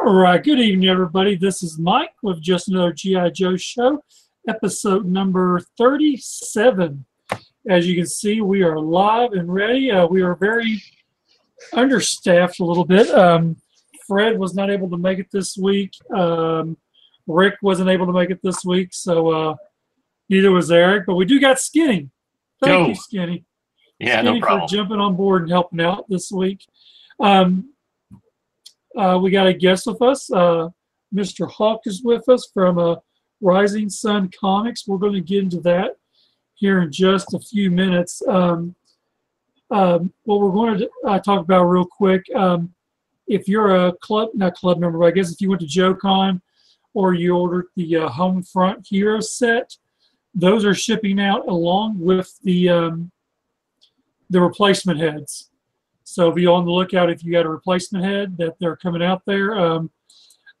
All right, good evening, everybody. This is Mike with just another G.I. Joe show, episode number 37. As you can see, we are live and ready. We are very understaffed a little bit. Fred was not able to make it this week. Rick wasn't able to make it this week, so neither was Eric. But we do got Skinny. Thank you, Skinny. Yeah, Skinny no problem. for jumping on board and helping out this week. We got a guest with us. Mr. Hawk is with us from Rising Sun Comics. We're going to get into that here in just a few minutes. What we're going to talk about real quick, if you're a not club member, but I guess if you went to JoeCon or you ordered the Home Front Hero set, those are shipping out along with the replacement heads. So be on the lookout if you got a replacement head that they're coming out there.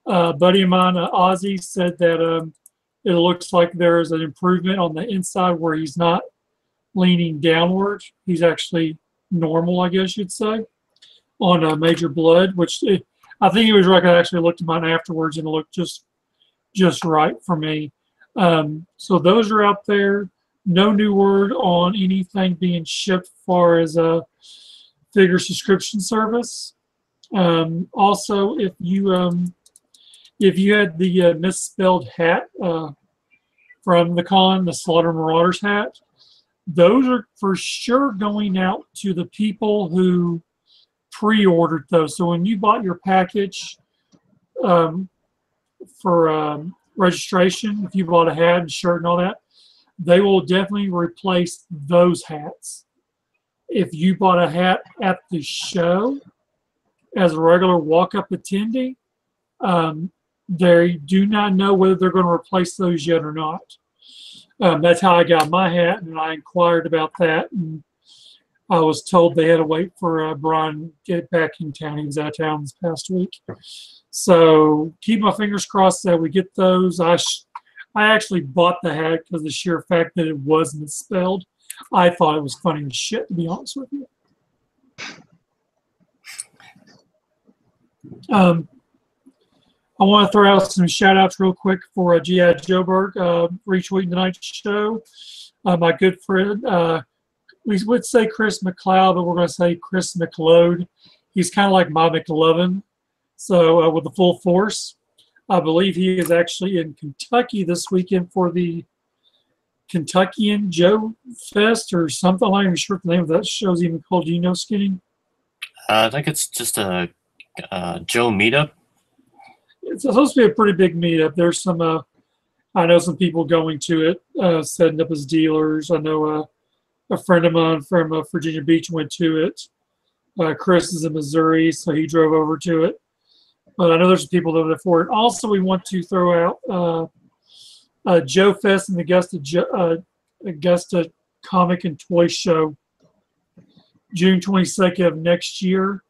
A buddy of mine, Ozzy, said that it looks like there is an improvement on the inside where he's not leaning downward. He's actually normal, I guess you'd say, on Major Blood, I think he was right. I actually looked at mine afterwards and it looked just right for me. So those are out there. No new word on anything being shipped as far as a figure subscription service. Also, if you had the misspelled hat from the con, the Slaughter Marauders hat, those are for sure going out to the people who pre-ordered those. So when you bought your package for registration, if you bought a hat and shirt and all that, they will definitely replace those hats. If you bought a hat at the show as a regular walk-up attendee, they do not know whether they're going to replace those yet or not. That's how I got my hat, and I inquired about that, and I was told they had to wait for Brian to get back in town. He was out of town this past week. So keep my fingers crossed that we get those. I actually bought the hat because of the sheer fact that it wasn't misspelled. I thought it was funny as shit, to be honest with you. I want to throw out some shout-outs real quick for G.I. Joeberg retweeting tonight's show. My good friend, we would say Chris McLeod, but we're going to say Chris McLeod. He's kind of like my McLovin, so with the full force. I believe he is actually in Kentucky this weekend for the Kentuckian Joe Fest or something. I'm not even sure what the name of that show is even called. Do you know, Skinny? I think it's just a Joe meetup. It's supposed to be a pretty big meetup. There's some, I know some people going to it, setting up as dealers. I know a friend of mine from Virginia Beach went to it. Chris is in Missouri, so he drove over to it. But I know there's some people over there for it. Also, we want to throw out Joe Fest and the Augusta Comic and Toy Show, June 22nd of next year.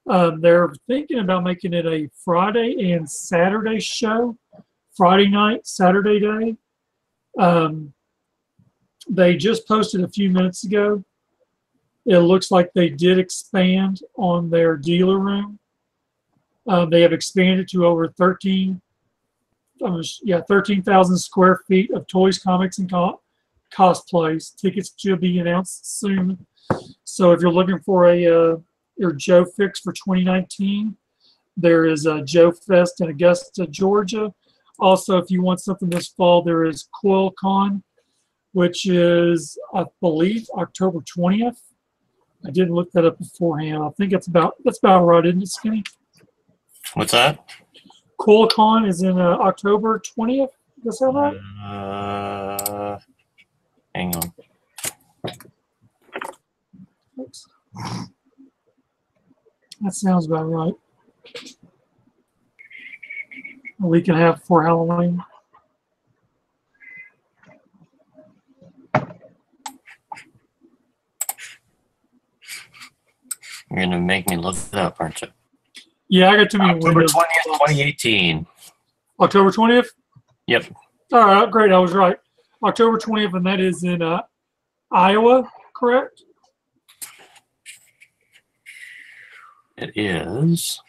They're thinking about making it a Friday and Saturday show, Friday night, Saturday day. They just posted a few minutes ago. It looks like they did expand on their dealer room. They have expanded to over 13,000 square feet of toys, comics, and cosplays. Tickets should be announced soon. So if you're looking for your Joe fix for 2019, there is a Joe Fest in Augusta, Georgia. Also, if you want something this fall, there is CoilCon, which is, I believe, October 20th. I didn't look that up beforehand. I think that's about right, isn't it, Skinny? What's that? CoilCon is in October 20th. Is that right? Hang on. Oops. That sounds about right. A week and a half before Halloween. You're going to make me look it up, aren't you? Yeah, I got too many October windows. 20th, 2018. October 20th? Yep. All right, great. I was right. October 20th, and that is in Iowa, correct? It is.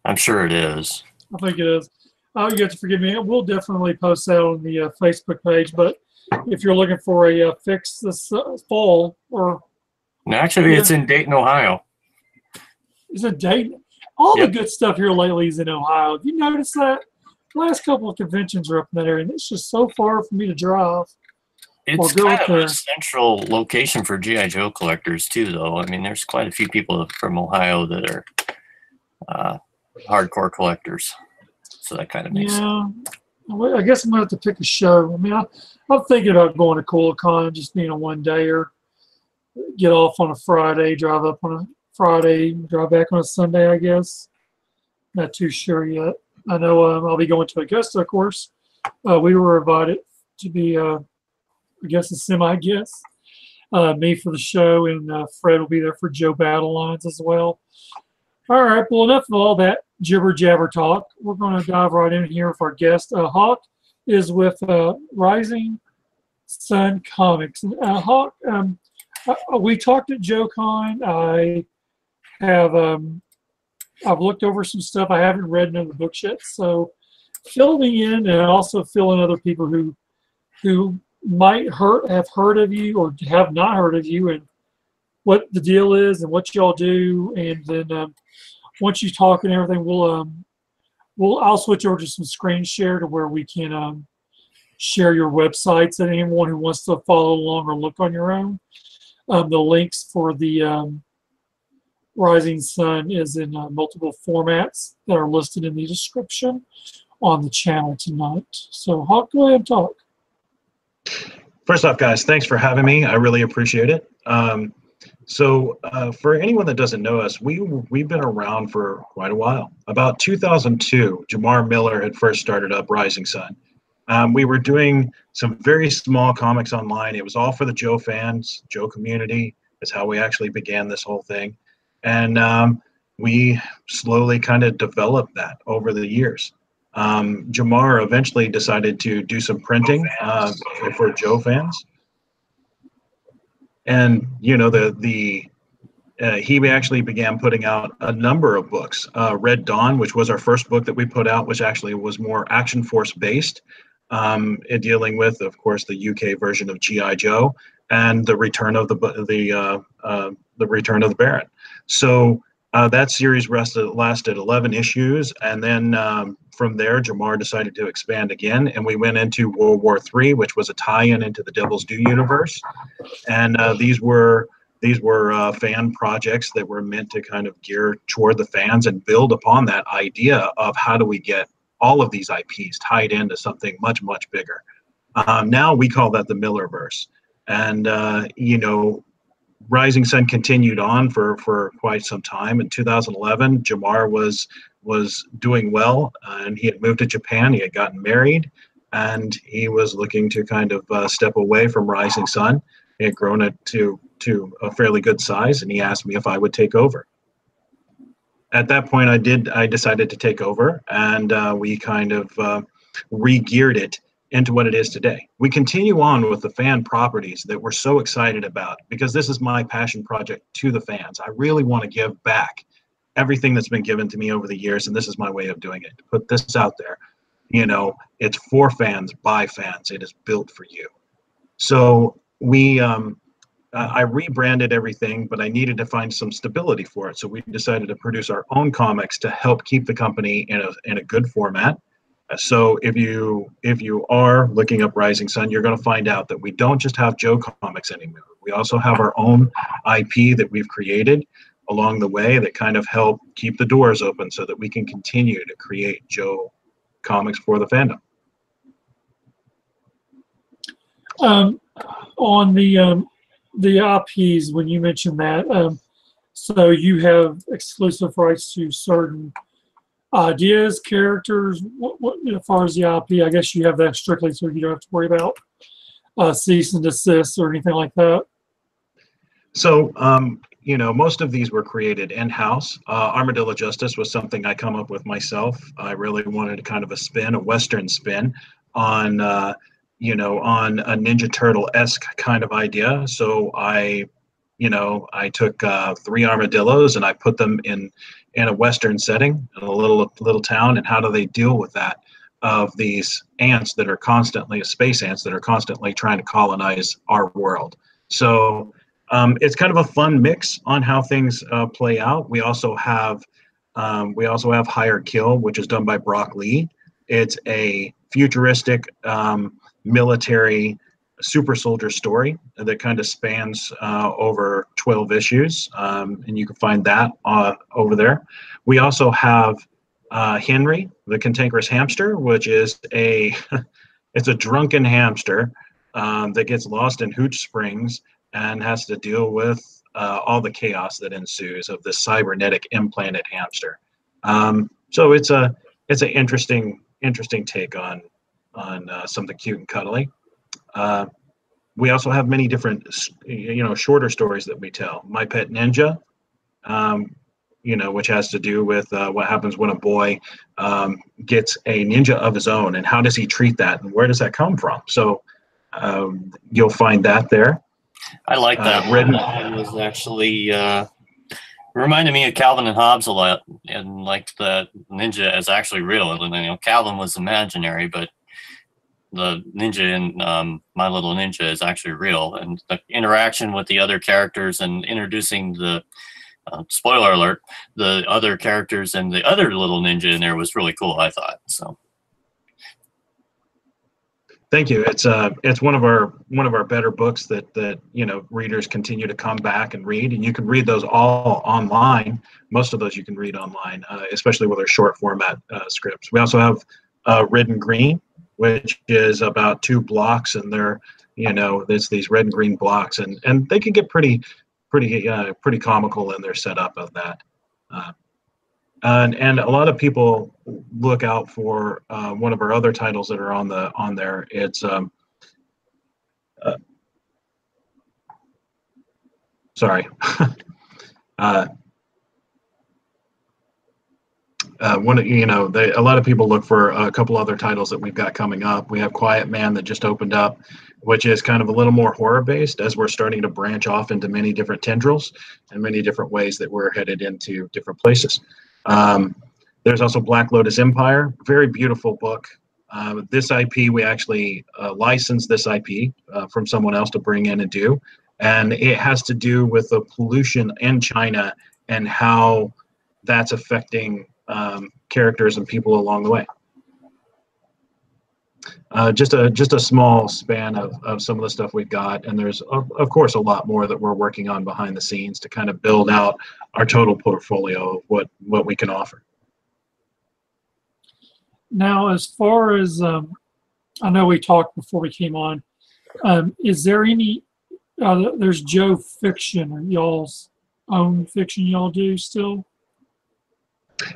I'm sure it is. I think it is. Oh, you have to forgive me. We'll definitely post that on the Facebook page. But if you're looking for a fix this fall, or And actually, yeah, it's in Dayton, Ohio. is it Dayton? All the Yep. good stuff here lately is in Ohio. Have you noticed that? Last couple of conventions are up in that area, and it's just so far for me to drive. It's go kind up of there. a central location for G.I. Joe collectors, too, though. I mean, there's quite a few people from Ohio that are hardcore collectors. So that kind of makes sense. Yeah, well, I guess I'm gonna have to pick a show. I mean, I'm thinking about going to Coolcon, just being a one day, or get off on a Friday, drive up on a Friday, drive back on a Sunday, I guess. Not too sure yet. I know I'll be going to Augusta, of course. We were invited to be, I guess, a semi-guest. Me for the show, and Fred will be there for Joe Battle Lines as well. All right, well, enough of all that jibber jabber talk. We're going to dive right in here with our guest. Hawk is with Rising Sun Comics. Hawk, we talked at JoeCon. I have I've looked over some stuff. I haven't read none of the books yet, so fill me in, and also fill in other people who might have heard of you or have not heard of you, and what the deal is and what y'all do. And then once you talk and everything, I'll switch over to some screen share to where we can share your websites, and anyone who wants to follow along or look on your own. The links for the Rising Sun is in multiple formats that are listed in the description on the channel tonight. So Hawk, go ahead and talk. First off, guys, thanks for having me. I really appreciate it. For anyone that doesn't know us, we've been around for quite a while. About 2002, Jamar Miller had first started up Rising Sun. We were doing some very small comics online. It was all for the Joe fans, Joe community. Is how we actually began this whole thing. And we slowly kind of developed that over the years. Jamar eventually decided to do some printing for Joe fans. And, you know, he actually began putting out a number of books. Red Dawn, which was our first book that we put out, which actually was more Action Force based, dealing with, of course, the UK version of G.I. Joe and the return of the return of the Baron. So that series lasted 11 issues, and then from there, Jamar decided to expand again, and we went into World War III, which was a tie-in into the Devil's Due universe. And these were fan projects that were meant to kind of gear toward the fans and build upon that idea of how do we get all of these IPs tied into something much, much bigger. Now we call that the Millerverse. And, you know, Rising Sun continued on for quite some time. In 2011, Jamar was doing well, and he had moved to Japan. He had gotten married, and he was looking to kind of step away from Rising Sun. He had grown it to a fairly good size, and he asked me if I would take over. At that point, I decided to take over, and we kind of re-geared it into what it is today. We continue on with the fan properties that we're so excited about, because this is my passion project to the fans. I really want to give back everything that's been given to me over the years, and this is my way of doing it. To put this out there, you know, it's for fans, by fans. It is built for you. So I rebranded everything, but I needed to find some stability for it. So we decided to produce our own comics to help keep the company in a good format. So if you are looking up Rising Sun, you're going to find out that we don't just have Joe Comics anymore. We also have our own IP that we've created along the way that kind of help keep the doors open so that we can continue to create Joe Comics for the fandom. On the IPs, when you mentioned that, so you have exclusive rights to certain ideas, characters. What as far as the IP, I guess you have that strictly, so you don't have to worry about cease and desist or anything like that. So, you know, most of these were created in-house. Armadillo Justice was something I come up with myself. I really wanted kind of a Western spin on, you know, on a Ninja Turtle-esque kind of idea. So I I took 3 armadillos and I put them in a Western setting, in a little town, and how do they deal with that? Of these ants that are constantly, space ants that are constantly trying to colonize our world. So it's kind of a fun mix on how things play out. We also have Higher Kill, which is done by Brock Lee. It's a futuristic military super soldier story that kind of spans over 12 issues, and you can find that over there. We also have Henry, the Cantankerous Hamster, which is it's a drunken hamster that gets lost in Hooch Springs and has to deal with all the chaos that ensues of this cybernetic implanted hamster. So it's an interesting take on something cute and cuddly. We also have many different, shorter stories that we tell. My Pet Ninja, which has to do with what happens when a boy gets a ninja of his own, and how does he treat that, and where does that come from? So you'll find that there. I like that one. That one was actually reminded me of Calvin and Hobbes a lot, and like the ninja is actually real. And Calvin was imaginary, but the ninja in My Little Ninja is actually real. And the interaction with the other characters and introducing the spoiler alert, the other characters and the other little ninja in there was really cool, I thought. So thank you. It's one of our better books that readers continue to come back and read, and you can read those all online. Most of those you can read online, especially with our short format scripts. We also have Red and Green, which is about 2 blocks, and there's these red and green blocks, and they can get pretty comical in their setup of that. And a lot of people look out for one of our other titles that are on there. It's sorry. A lot of people look for a couple other titles that we've got coming up. We have Quiet Man that just opened up, which is kind of a little more horror based, as we're starting to branch off into many different tendrils and many different ways that we're headed into different places. There's also Black Lotus Empire, very beautiful book. This IP, we actually licensed this IP from someone else to bring in and do, and it has to do with the pollution in China and how that's affecting characters and people along the way. Just a small span of some of the stuff we've got, and there's of course a lot more that we're working on behind the scenes to kind of build out our total portfolio of what we can offer. Now, as far as I know, we talked before we came on. Is there any? There's Joe Fiction, or y'all's own fiction y'all do still?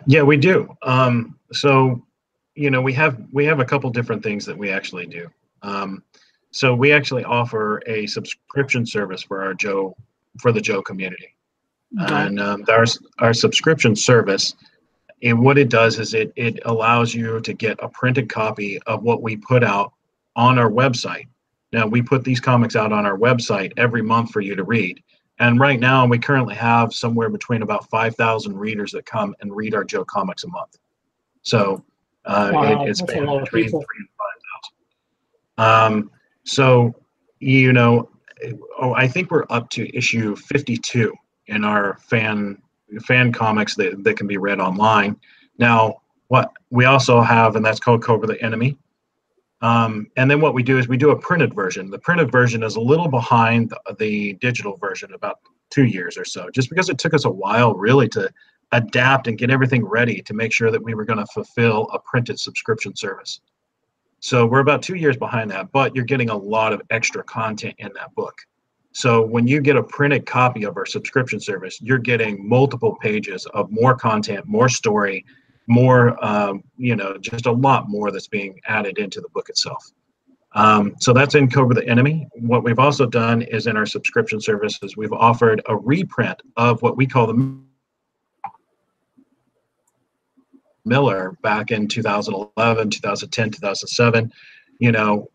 Yeah, we do. So we have a couple different things that we actually do. So we actually offer a subscription service for the Joe community. Okay. And our subscription service, and what it does is it allows you to get a printed copy of what we put out on our website. Now, we put these comics out on our website every month for you to read. And right now, we currently have somewhere between about 5,000 readers that come and read our Joe comics a month. So wow, it's between 3,000 and 5,000. So I think we're up to issue 52 in our fan comics that can be read online. Now, what we also have, and that's called Cover the Enemy. And then what we do is we do a printed version. The printed version is a little behind the digital version, about 2 years or so, just because it took us a while really to adapt and get everything ready to make sure that we were going to fulfill a printed subscription service. So we're about 2 years behind that, but you're getting a lot of extra content in that book. So when you get a printed copy of our subscription service, you're getting multiple pages of more content, more story, more, just a lot more that's being added into the book itself. So that's in Cover the Enemy. What we've also done is in our subscription services, we've offered a reprint of what we call the Miller back in 2011, 2010, 2007.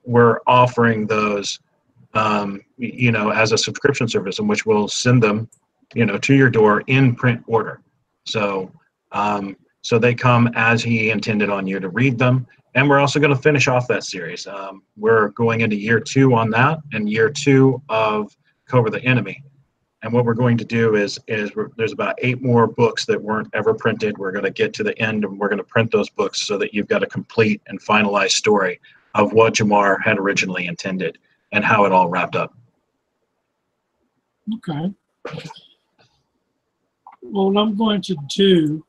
We're offering those as a subscription service, in which we'll send them, to your door in print order. So, so they come as he intended on you to read them. And we're also going to finish off that series. We're going into year 2 on that, and year 2 of Cover the Enemy. And what we're going to do is there's about 8 more books that weren't ever printed. We're going to get to the end, and we're going to print those books so that you've got a complete and finalized story of what Jamar had originally intended and how it all wrapped up. Okay. Well, what I'm going to do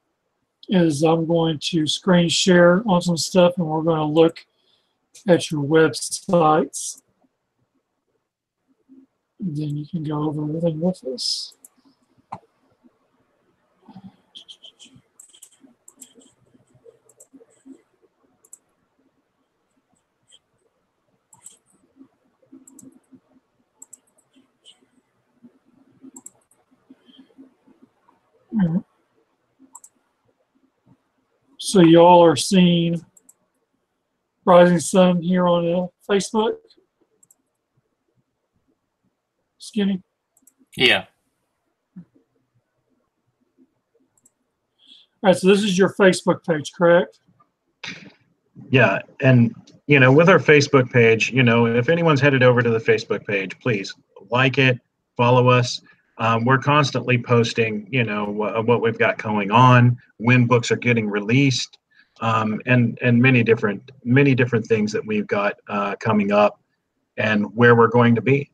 is I'm going to screen share on some stuff, and we're going to look at your websites. And then you can go over everything with us. So y'all are seeing Rising Sun here on Facebook? Skinny? Yeah. All right, so this is your Facebook page, correct? Yeah, and with our Facebook page, if anyone's headed over to the Facebook page, please like it, follow us. We're constantly posting, what we've got going on, when books are getting released, and many different things that we've got coming up, and where we're going to be.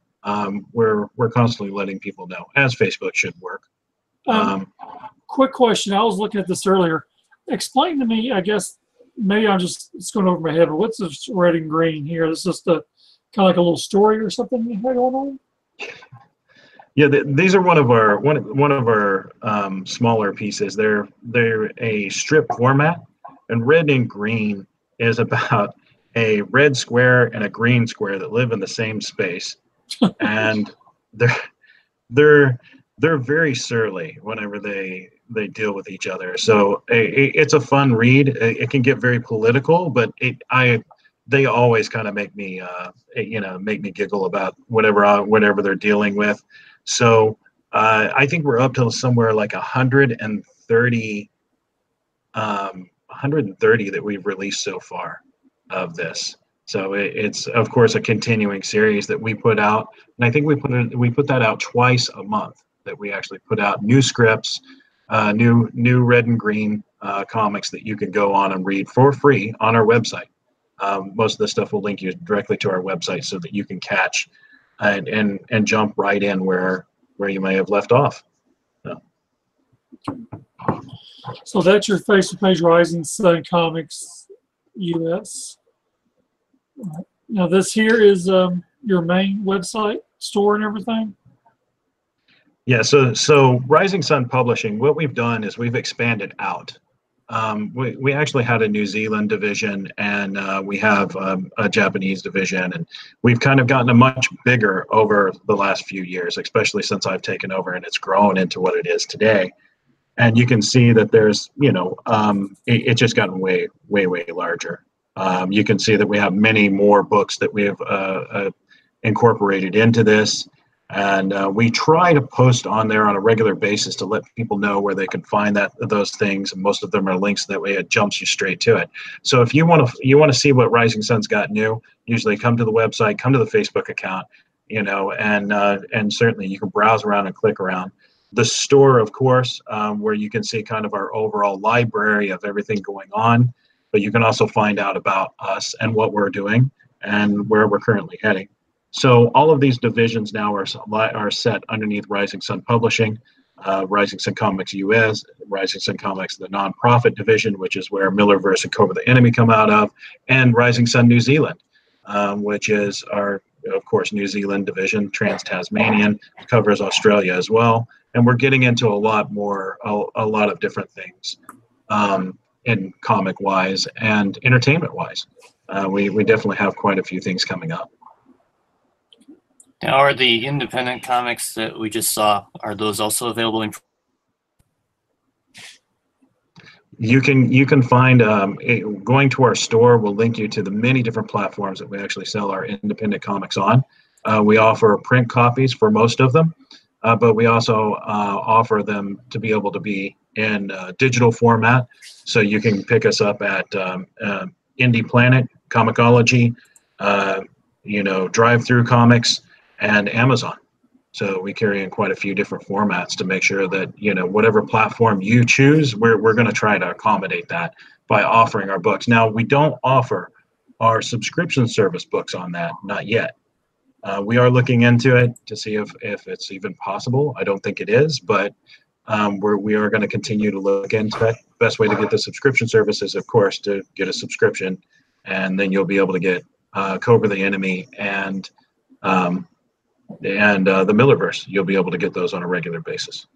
We're constantly letting people know, as Facebook should work. Quick question. I was looking at this earlier. Explain to me, I guess, maybe it's going over my head, but what's this red and green here? This is kind of like a little story or something you had going on? Yeah, these are one of our smaller pieces. They're a strip format, and red and green is about a red square and a green square that live in the same space, and they're very surly whenever they deal with each other. So it's a fun read. It can get very political, but they always kind of make me giggle about whatever they're dealing with. So I think we're up to somewhere like 130 that we've released so far of this. So it's of course a continuing series that we put out, and I think we put that out twice a month. That we actually put out new scripts, new red and green comics that you can go on and read for free on our website. Most of the stuff will link you directly to our website so that you can catch and jump right in where you may have left off. So that's your Facebook page, Rising Sun Comics US. Now this here is your main website, store and everything? Yeah, so Rising Sun Publishing, what we've done is we've expanded out. We actually had a New Zealand division, and we have a Japanese division, and we've kind of gotten a much bigger over the last few years, especially since I've taken over, and it's grown into what it is today. And you can see that there's, it's just gotten way larger. You can see that we have many more books that we have incorporated into this. And we try to post on there on a regular basis to let people know where they can find those things. And most of them are links, that way it jumps you straight to it. So if you want to see what Rising Sun's got new, usually come to the website, come to the Facebook account, and certainly you can browse around and click around. The store, of course, where you can see kind of our overall library of everything going on, but you can also find out about us and what we're doing and where we're currently heading. So all of these divisions now are set underneath Rising Sun Publishing, Rising Sun Comics US, Rising Sun Comics, the nonprofit division, which is where Millerverse and Cover the Enemy come out of, and Rising Sun New Zealand, which is our, of course, New Zealand division. Trans-Tasmanian covers Australia as well, and we're getting into a lot of different things, in comic-wise and entertainment-wise. We definitely have quite a few things coming up. Now, are the independent comics that we just saw, are those also available in? You can find, going to our store will link you to the many different platforms that we actually sell our independent comics on. We offer print copies for most of them, but we also offer them to be able to be in digital format. So you can pick us up at Indie Planet, Comixology, Drive Through Comics, and Amazon. So we carry in quite a few different formats to make sure that, whatever platform you choose, we're going to try to accommodate that by offering our books. Now, we don't offer our subscription service books on that, not yet. We are looking into it to see if it's even possible. I don't think it is, but we are going to continue to look into it. Best way to get the subscription service is, of course, to get a subscription, and then you'll be able to get Cobra the Enemy and the Millerverse. You'll be able to get those on a regular basis.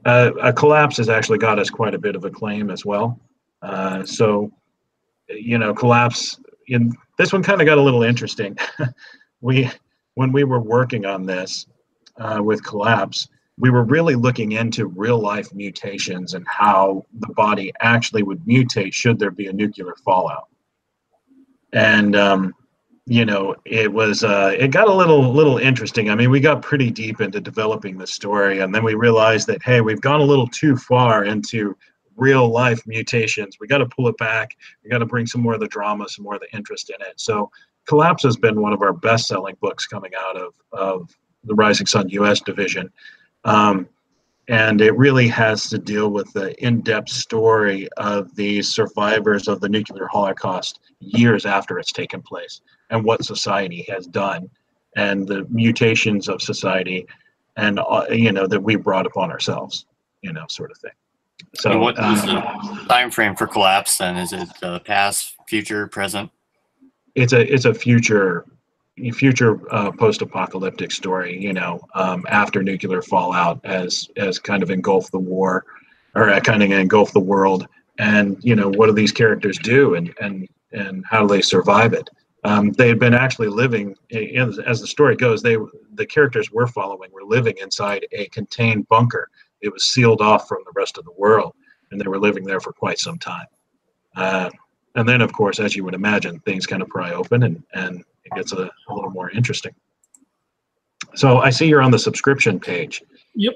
A collapse has actually got us quite a bit of acclaim as well. Collapse, in this one kind of got a little interesting. When we were working on this with Collapse, we were really looking into real life mutations and how the body actually would mutate should there be a nuclear fallout. And it got a little interesting. I mean, we got pretty deep into developing the story, and then we realized that, hey, we've gone a little too far into real life mutations. We got to pull it back. We got to bring some more of the drama, some more of the interest in it. So Collapse has been one of our best-selling books coming out of the Rising Sun US division. And it really has to deal with the in-depth story of the survivors of the nuclear holocaust years after it's taken place, and what society has done, and the mutations of society, and that we brought upon ourselves, sort of thing. So, and what is the time frame for Collapse then? Is it past, future, present? It's a future post-apocalyptic story, after nuclear fallout, as kind of engulfed the war, or kind of engulfed the world, and what do these characters do, and how do they survive it? They had been actually living, as the story goes, the characters we're following were living inside a contained bunker. It was sealed off from the rest of the world, and they were living there for quite some time. And then, of course, as you would imagine, things kind of pry open, and it gets a little more interesting. So I see you're on the subscription page. Yep.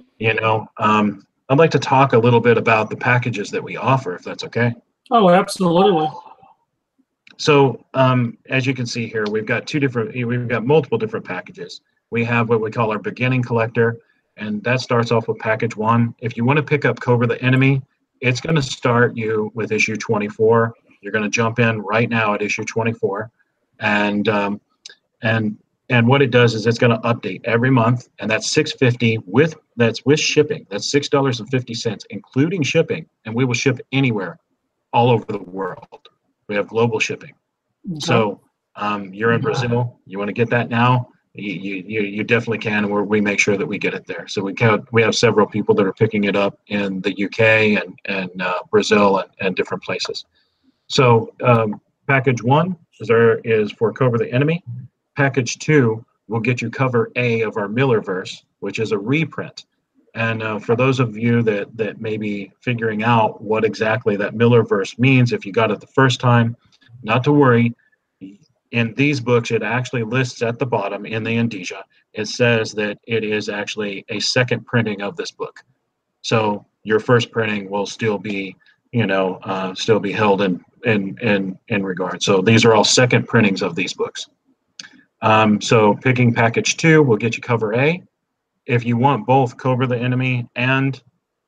I'd like to talk a little bit about the packages that we offer, if that's okay. Oh, absolutely. So as you can see here, we've got multiple different packages. We have what we call our beginning collector, and that starts off with package 1. If you want to pick up Cobra the Enemy, it's going to start you with issue 24. You're going to jump in right now at issue 24, and what it does is it's going to update every month, and that's $6.50 with shipping. That's $6.50 including shipping, and we will ship anywhere, all over the world. We have global shipping. Okay. So you're in Brazil, you want to get that now, you definitely can, and we make sure that we get it there. So we have several people that are picking it up in the UK and Brazil and different places. So package 1 is for Cobra the Enemy. Package 2 will get you cover A of our Millerverse, which is a reprint. And for those of you that may be figuring out what exactly that Millerverse means, if you got it the first time, not to worry. In these books, it actually lists at the bottom in the indicia, it says that it is actually a second printing of this book. So your first printing will still be, still be held in regard. So these are all second printings of these books. So picking package 2 will get you cover A. If you want both Cobra the Enemy and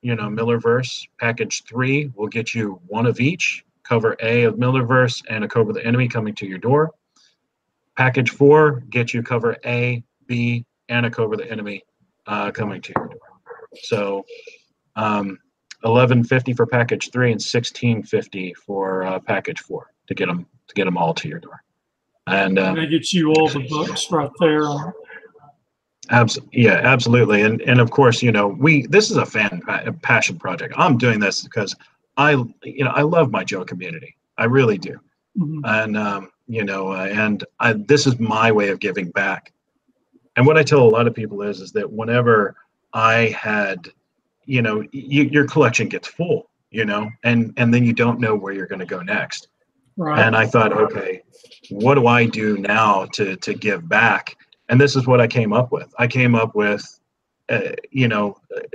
Millerverse, package 3 will get you one of each, cover A of Millerverse and a Cobra the Enemy coming to your door. Package 4 gets you cover A, B, and a Cobra the Enemy coming to your door. So $11.50 for package 3 and $16.50 for package 4 to get them all to your door. And they get you all the books right there. Yeah, absolutely. And of course, this is a passion project. I'm doing this because I love my Joe community. I really do. Mm-hmm. And this is my way of giving back. And what I tell a lot of people is that whenever I had, your collection gets full, and then you don't know where you're going to go next. Right. And I thought, okay, what do I do now to give back? And this is what I came up with. I came up with,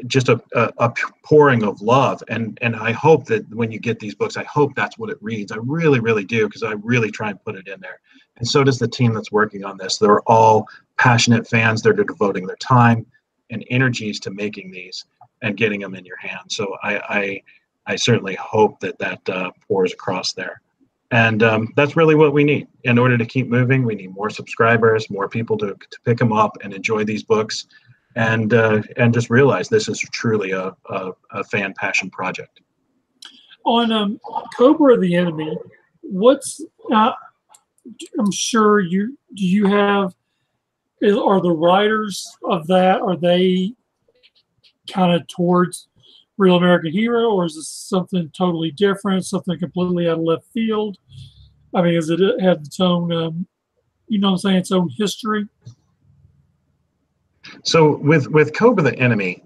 just a pouring of love. And I hope that when you get these books, I hope that's what it reads. I really, really do, because I really try and put it in there. And so does the team that's working on this. They're all passionate fans. They're devoting their time and energies to making these and getting them in your hands. So I certainly hope that pours across there. And that's really what we need. In order to keep moving, we need more subscribers, more people to pick them up and enjoy these books, and just realize this is truly a fan passion project. On Cobra the Enemy, what's I'm sure you have, are the writers of that, are they kind of towards Real American Hero, or is this something totally different, something completely out of left field? I mean, does it have its own, you know what I'm saying, its own history? So with Cobra the Enemy,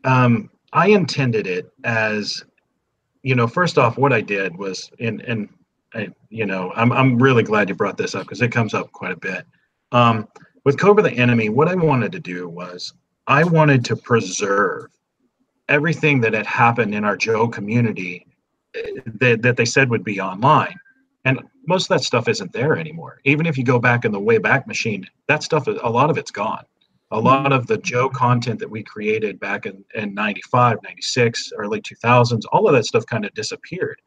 I intended it as, first off, what I did was, I'm really glad you brought this up, because it comes up quite a bit. With Cobra the Enemy, what I wanted to do was I wanted to preserve everything that had happened in our Joe community that they said would be online. And most of that stuff isn't there anymore. Even if you go back in the Wayback Machine, that stuff, a lot of it's gone. A lot of the Joe content that we created back in 95, 96, early 2000s, all of that stuff kind of disappeared.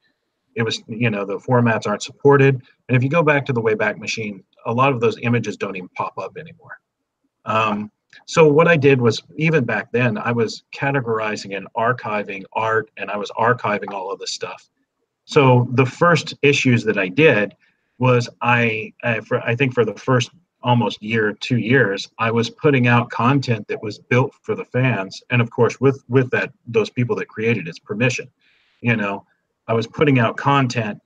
It was, the formats aren't supported. And if you go back to the Wayback Machine, a lot of those images don't even pop up anymore. So what I did was, even back then, I was categorizing and archiving art, and I was archiving all of this stuff. So the first issues that I did was I think for the first almost year, 2 years, I was putting out content that was built for the fans. And of course, with that, those people that created its permission, I was putting out content,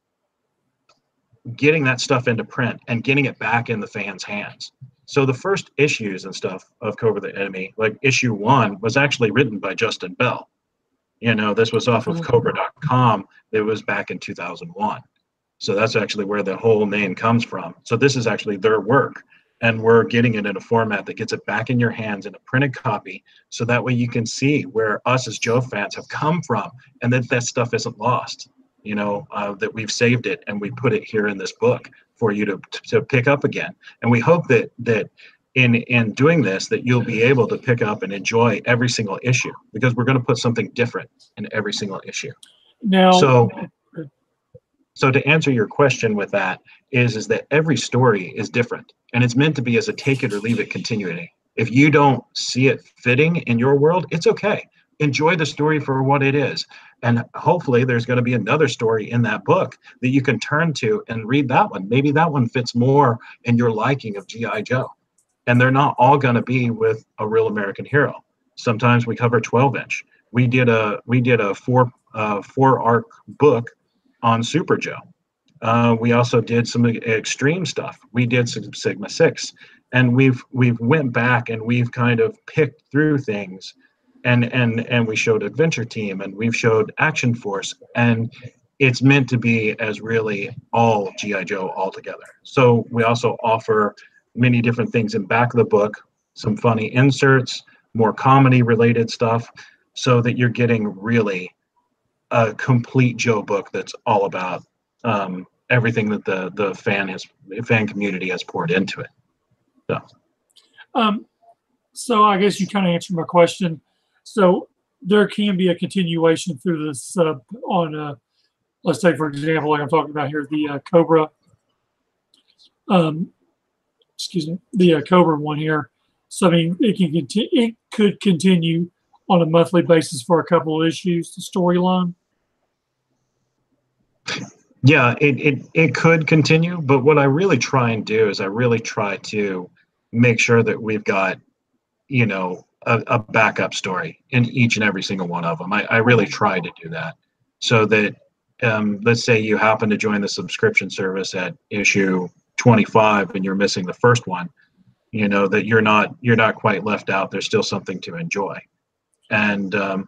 getting that stuff into print and getting it back in the fans' hands. So the first issues and stuff of Cobra the Enemy, like issue 1, was actually written by Justin Bell. This was off of Cobra.com. It was back in 2001. So that's actually where the whole name comes from. So this is actually their work. And we're getting it in a format that gets it back in your hands in a printed copy. So that way you can see where us as Joe fans have come from, and that stuff isn't lost, that we've saved it and we put it here in this book for you to pick up again. And we hope that in doing this, that you'll be able to pick up and enjoy every single issue, because we're going to put something different in every single issue. Now, so to answer your question with that is that every story is different, and it's meant to be as a take it or leave it continuity. If you don't see it fitting in your world, it's okay. Enjoy the story for what it is. And hopefully there's going to be another story in that book that you can turn to and read that one. Maybe that one fits more in your liking of G.I. Joe. And they're not all going to be with a Real American Hero. Sometimes we cover 12-inch. We did a four arc book on Super Joe. We also did some extreme stuff. We did some Sigma 6, and we've went back and we've kind of picked through things, and we showed Adventure Team, and we've showed Action Force, and it's meant to be as really all G.I. Joe all together. So we also offer many different things in back of the book, some funny inserts, more comedy related stuff, so that you're getting really a complete Joe book that's all about everything that the fan community has poured into it. So I guess you kind of answered my question. So there can be a continuation through this on, let's take, for example, like I'm talking about here, the Cobra, the Cobra one here. So I mean, it could continue on a monthly basis for a couple of issues, the storyline. Yeah, it could continue, but what I really try and do is I really try to make sure that we've got, a backup story in each and every single one of them. I really try to do that, so that let's say you happen to join the subscription service at issue 25 and you're missing the first one, that you're not quite left out. There's still something to enjoy. And of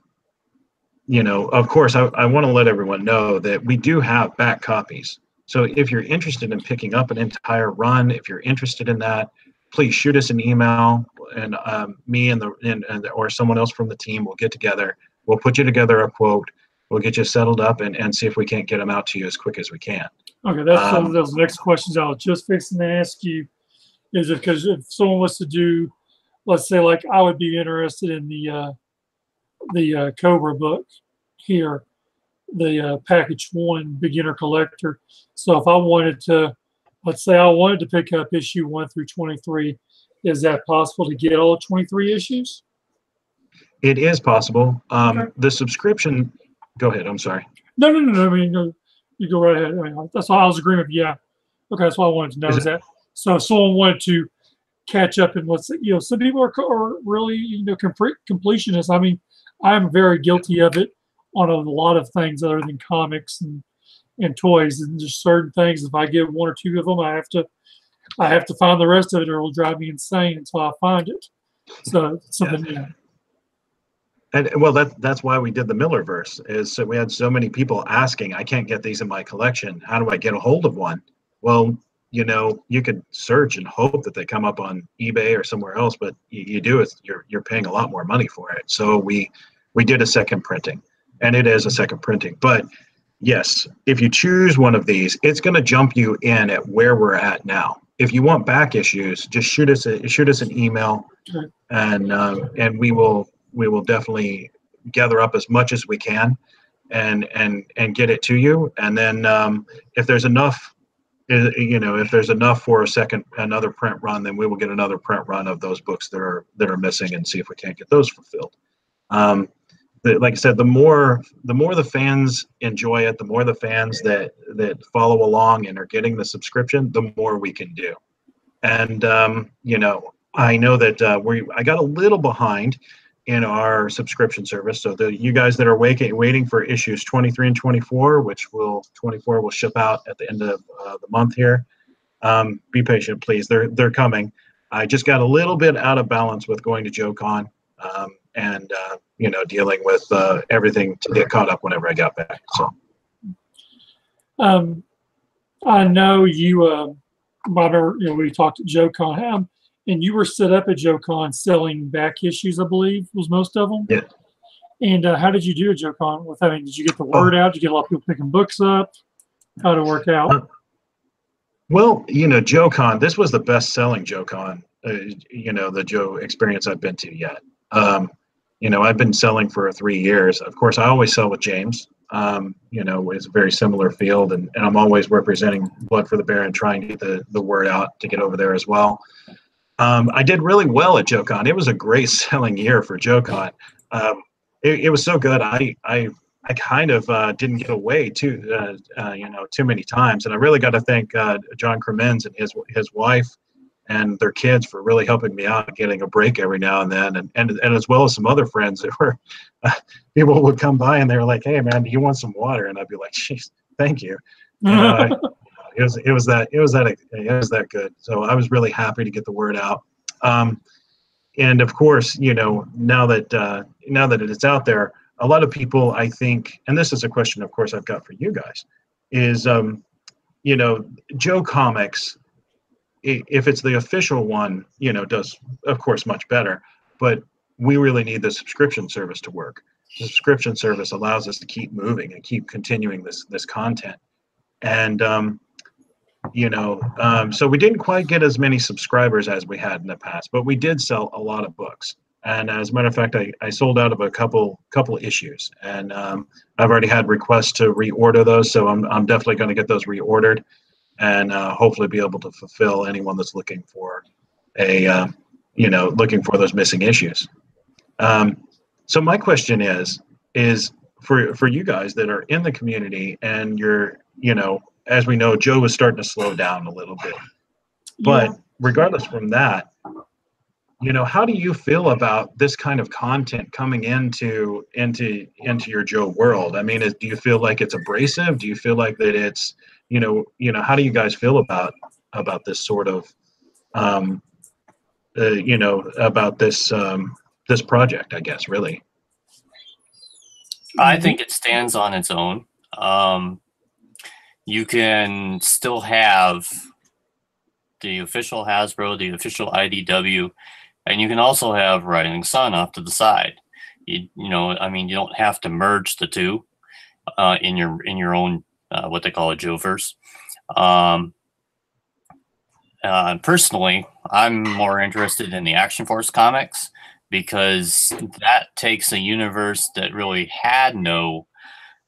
course, I want to let everyone know that we do have back copies. So if you're interested in picking up an entire run, if you're interested in that, please shoot us an email, and me and or someone else from the team will get together. We'll put you together a quote. We'll get you settled up and see if we can't get them out to you as quick as we can. Okay, that's those next questions I was just fixing to ask you. Is it because if someone was to do, let's say, like I would be interested in the Cobra book here, the package 1 beginner collector. So if I wanted to, let's say I wanted to pick up issue 1 through 23, is that possible to get all 23 issues? It is possible. Okay. The subscription. Go ahead. I'm sorry. No. I mean, no, you go right ahead. I mean, that's all I was agreeing with. Yeah. Okay, that's what I wanted to know. Is that so? If someone wanted to catch up, and let's say, some people are really completionists. I mean, I'm very guilty of it on a lot of things other than comics and toys, and just certain things. If I get 1 or 2 of them, I have to find the rest of it, or it'll drive me insane until I find it. So something. Yeah. And well, that's why we did the Millerverse. Is so we had so many people asking, I can't get these in my collection. How do I get a hold of one? Well, you could search and hope that they come up on eBay or somewhere else, but you do it, you're paying a lot more money for it. So we did a second printing, and it is a second printing. But yes, if you choose one of these, it's going to jump you in at where we're at now. If you want back issues, just shoot us an email, and we will definitely gather up as much as we can and get it to you. And then if there's enough, if there's enough for another print run, then we will get another print run of those books that are missing and see if we can't get those fulfilled. Like I said, the more the fans enjoy it, the more the fans that follow along and are getting the subscription, the more we can do. And I know that I got a little behind in our subscription service. So you guys that are waiting for issues 23 and 24, 24 will ship out at the end of the month here. Be patient, please. They're coming. I just got a little bit out of balance with going to JoeCon and dealing with everything to get caught up whenever I got back. So I know you. We talked at JoeCon. And you were set up at JoeCon selling back issues, I believe, was most of them. Yeah. And how did you do at JoeCon? Did you get the word out? Did you get a lot of people picking books up? How did it work out? Well, JoeCon, this was the best-selling JoeCon, the Joe experience I've been to yet. I've been selling for 3 years. Of course, I always sell with James. It's a very similar field, and I'm always representing Blood for the Bear and trying to get the word out to get over there as well. I did really well at JoeCon. It was a great selling year for JoeCon. It was so good. I kind of didn't get away too many times, and I really got to thank John Cremens and his wife and their kids for really helping me out, getting a break every now and then, and as well as some other friends that were people would come by and they were like, "Hey man, do you want some water?" And I'd be like, "Jeez, thank you." It was that good. So I was really happy to get the word out. And of course, now that it's out there, a lot of people, I think, and this is a question, of course, I've got for you guys, is Joe Comics, if it's the official one, does of course much better, but we really need the subscription service to work. The subscription service allows us to keep moving and keep continuing this content. And so we didn't quite get as many subscribers as we had in the past, but we did sell a lot of books. And as a matter of fact, I sold out of a couple issues, and I've already had requests to reorder those. So I'm definitely going to get those reordered, and hopefully be able to fulfill anyone that's looking for looking for those missing issues. So my question is for you guys that are in the community, and you're, as we know, Joe was starting to slow down a little bit, but regardless from that, how do you feel about this kind of content coming into your Joe world? I mean, do you feel like it's abrasive? Do you feel like that it's, how do you guys feel about this sort of, about this project, I guess, really? I think it stands on its own. you can still have the official Hasbro, the official IDW, and you can also have Rising Sun off to the side. You know, I mean, you don't have to merge the two in your own what they call a Joeverse. Personally, I'm more interested in the Action Force comics because that takes a universe that really had no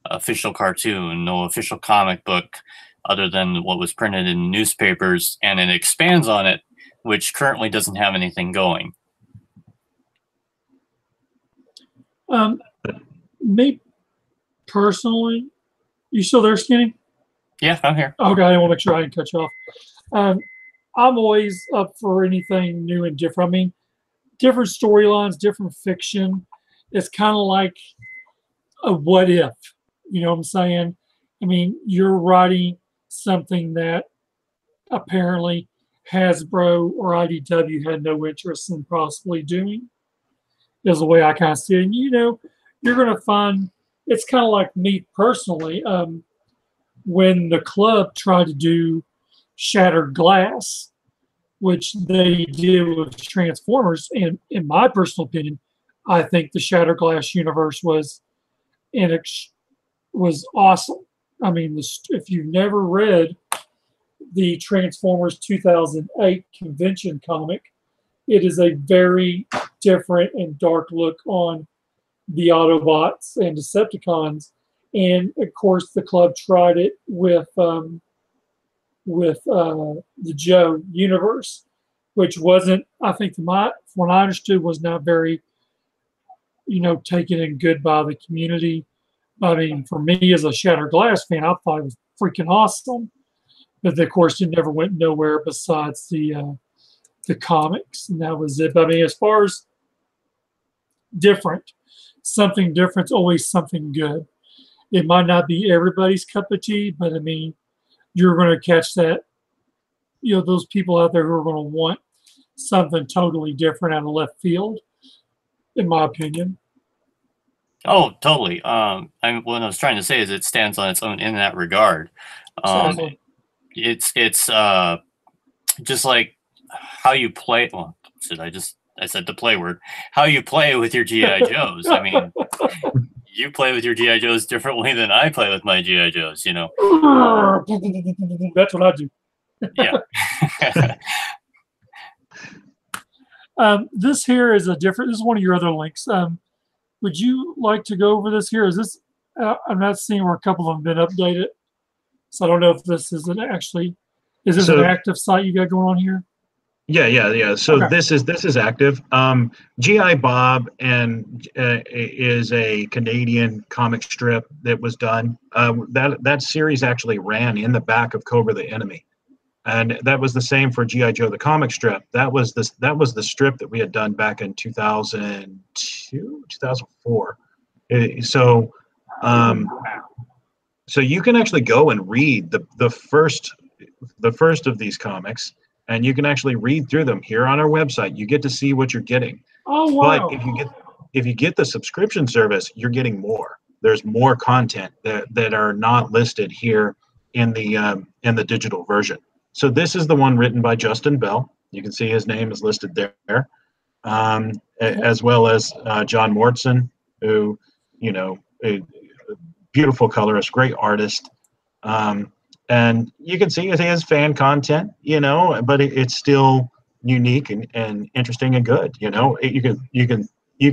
official cartoon, no official comic book other than what was printed in newspapers, and it expands on it, which currently doesn't have anything going. Me personally, you still there, Skinny? Yeah, I'm here. Okay, I want to make sure I didn't cut you off. I'm always up for anything new and different. I mean, different storylines, different fiction. It's kind of like a what if, you know what I'm saying? I mean, you're writing something that apparently Hasbro or IDW had no interest in possibly doing, is the way I kind of see it. And, you know, you're going to find, it's kind of like me personally, when the club tried to do Shattered Glass, which they did with Transformers, and in my personal opinion, I think the Shattered Glass universe was awesome. I mean, if you've never read the Transformers 2008 convention comic, it is a very different and dark look on the Autobots and Decepticons. And of course, the club tried it with the Joe universe, which wasn't, I think, from what I understood, was not very, you know, taken in good by the community. I mean, for me as a Shattered Glass fan, I thought it was freaking awesome. But of course, it never went nowhere besides the comics, and that was it. But I mean, as far as different, something different's always something good. It might not be everybody's cup of tea, but I mean, you're going to catch that, you know, those people out there who are going to want something totally different out of left field, in my opinion. Oh, totally. What I was trying to say is it stands on its own in that regard. Exactly. It's just like how you play. Well, I said the play word. How you play with your GI Joes. I mean, you play with your GI Joes differently than I play with my GI Joes. You know. That's what I do. Yeah. This here is this is one of your other links. Would you like to go over this here? Is this, I'm not seeing where a couple of them have been updated. So I don't know if this is is this an active site you got going on here? Yeah. So okay. this is active. G.I. Bob is a Canadian comic strip that was done. That series actually ran in the back of Cobra the Enemy. And that was the same for G.I. Joe the comic strip. That was the strip that we had done back in 2002, 2004. So you can actually go and read the first of these comics, and you can actually read through them here on our website. You get to see what you're getting. Oh wow! But if you get the subscription service, you're getting more. There's more content that are not listed here in the digital version. So this is the one written by Justin Bell. You can see his name is listed there, as well as John Mortson, who, you know, a beautiful colorist, great artist. And you can see it has fan content, you know, but it's still unique and interesting and good. You know, you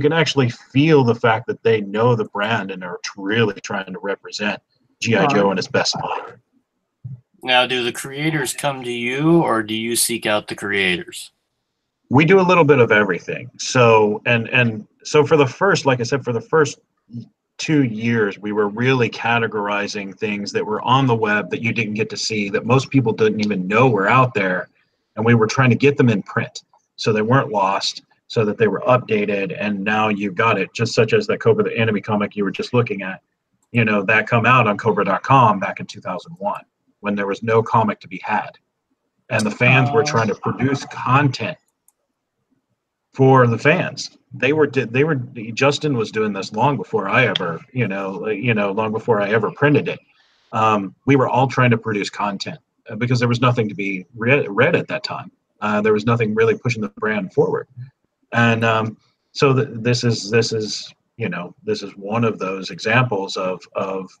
can actually feel the fact that they know the brand and are really trying to represent G.I. Joe in its best light. Now, do the creators come to you, or do you seek out the creators? We do a little bit of everything. So so for the first, like I said, for the first 2 years, we were really categorizing things that were on the web that you didn't get to see, that most people didn't even know were out there, and we were trying to get them in print so they weren't lost, so that they were updated. And now you've got it, just such as that Cobra the Enemy comic you were just looking at. You know, that come out on Cobra.com back in 2001. When there was no comic to be had, and the fans were trying to produce content for the fans. Justin was doing this long before I ever, long before I ever printed it. we were all trying to produce content because there was nothing to be read at that time. There was nothing really pushing the brand forward. And so this is one of those examples of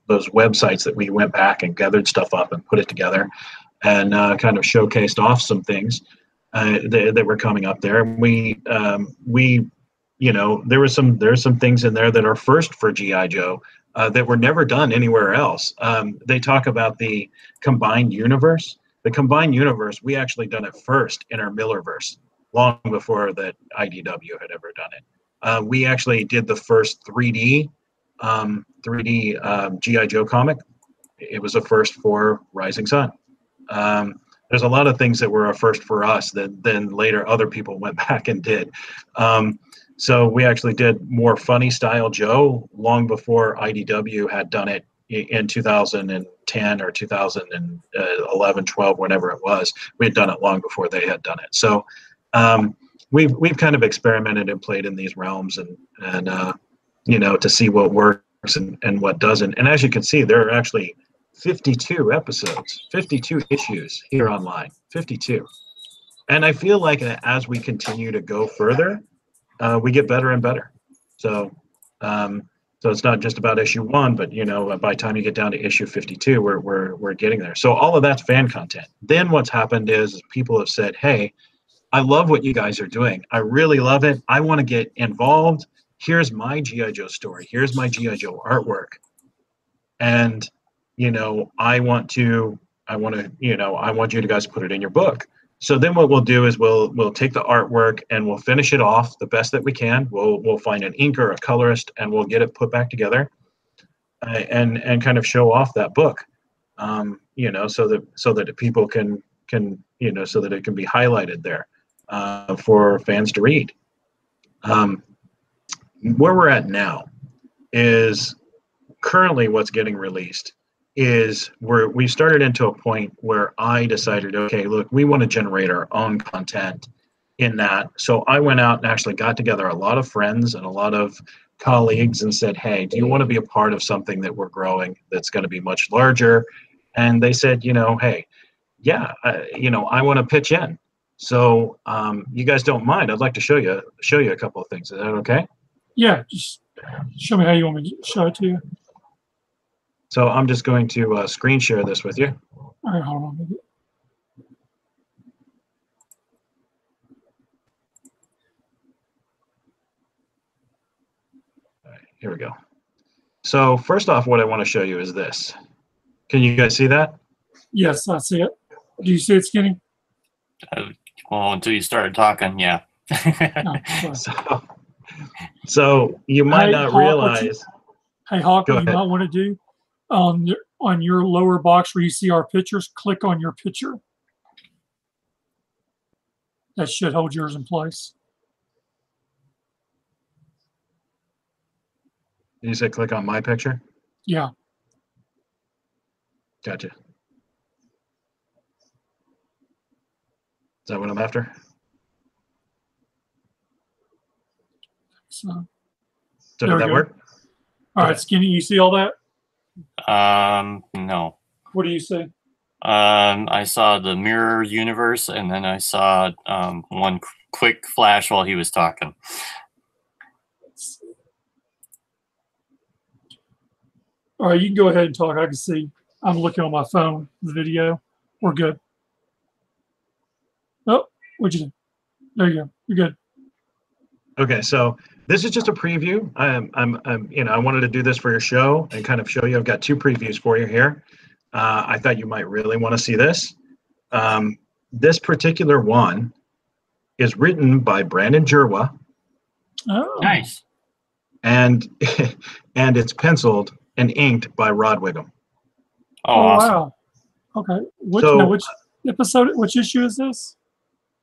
those websites that we went back and gathered stuff up and put it together and kind of showcased off some things that were coming up there. We there's some things in there that are first for G.I. Joe that were never done anywhere else. They talk about the combined universe. The combined universe, we actually done it first in our Millerverse, long before that IDW had ever done it. We actually did the first 3D G.I. Joe comic. It was a first for Rising Sun. There's a lot of things that were a first for us that then later other people went back and did. So we actually did more funny style Joe long before IDW had done it in 2010 or 2011, 12, whenever it was. We had done it long before they had done it. So we've kind of experimented and played in these realms and to see what works and what doesn't. And as you can see, there are actually 52 episodes, 52 issues here online, 52. And I feel like as we continue to go further, we get better and better. So it's not just about issue 1, but by the time you get down to issue 52, we're getting there. So all of that's fan content. Then what's happened is people have said, hey, I love what you guys are doing. I really love it. I want to get involved. Here's my G.I. Joe story. Here's my G.I. Joe artwork. And I want you guys to put it in your book. So then what we'll do is we'll take the artwork and we'll finish it off the best that we can. We'll find an inker, a colorist, and we'll get it put back together, and kind of show off that book, so that people can so that it can be highlighted there for fans to read. Where we're at now is currently what's getting released is we started into a point where I decided, okay, look, we want to generate our own content in that. So I went out and actually got together a lot of friends and a lot of colleagues and said, hey, do you want to be a part of something that we're growing that's going to be much larger? And they said, hey, yeah, I want to pitch in. So you guys don't mind, I'd like to show you a couple of things. Is that okay? Yeah, just show me how you want me to show it to you. So I'm just going to screen share this with you. All right, hold on a minute. All right, here we go. So first off, what I want to show you is this. Can you guys see that? Yes, I see it. Do you see it, Skinny? Well, until you started talking, yeah. No, so you might not realize. Hey, Hawk, what you might want to do on your lower box where you see our pictures, click on your picture. That should hold yours in place. You said click on my picture? Yeah. Gotcha. Is that what I'm after? So did that work? All right, Skinny, you see all that? No. What do you see? I saw the mirror universe, and then I saw one quick flash while he was talking. All right, you can go ahead and talk. I can see. I'm looking on my phone, the video. We're good. Oh, what'd you do? There you go. You're good. Okay, so this is just a preview. I wanted to do this for your show and kind of show you. I've got 2 previews for you here. I thought you might really want to see this. This particular one is written by Brandon Jerwa. Oh, nice. And it's penciled and inked by Rod Wiggum. Oh, awesome. Wow. Okay. Which episode? Which issue is this?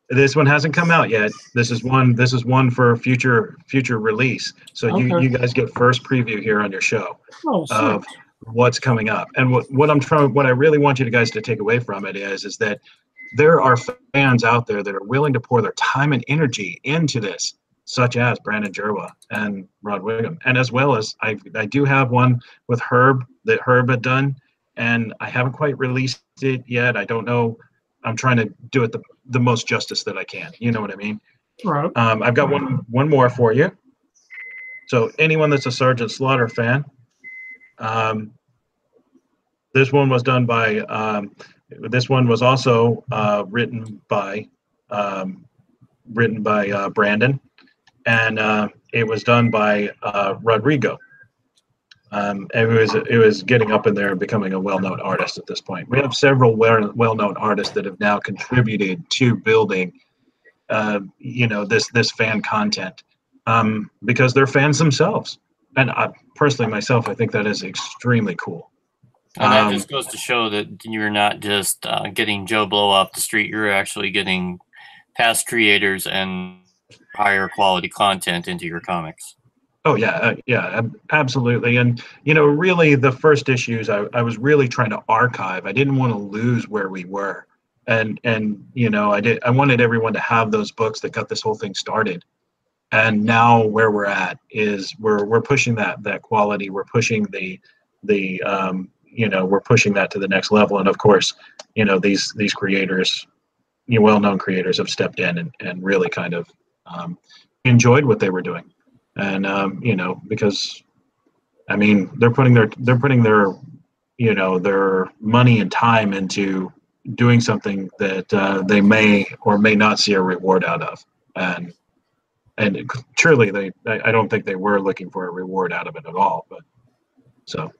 This one hasn't come out yet. This is one for future release. So Okay. you guys get first preview here on your show of Sweet. what's coming up. And what I really want you guys to take away from it is that there are fans out there that are willing to pour their time and energy into this, such as Brandon Jerwa and Rod Wiggum. And as well as I do have one with Herb that Herb had done. and I haven't quite released it yet. I don't know. I'm trying to do it the most justice that I can. You know what I mean? Right. I've got one more for you. So anyone that's a Sergeant Slaughter fan, this one was done by. This one was also written by Brandon, and it was done by Rodrigo. It was getting up in there and becoming a well-known artist at this point. We have several well-known artists that have now contributed to building, this fan content, because they're fans themselves. And I, personally, myself, I think that is extremely cool. And that just goes to show that you're not just getting Joe Blow off the street. You're actually getting past creators and higher quality content into your comics. Oh yeah, absolutely. And really, the first issues I was really trying to archive. I didn't want to lose where we were, and I wanted everyone to have those books that got this whole thing started. And now where we're at is we're pushing that quality. We're pushing we're pushing that to the next level. And of course, these creators, well-known creators, have stepped in and really kind of enjoyed what they were doing. And because they're putting their their money and time into doing something that they may or may not see a reward out of, and truly I don't think they were looking for a reward out of it at all. But so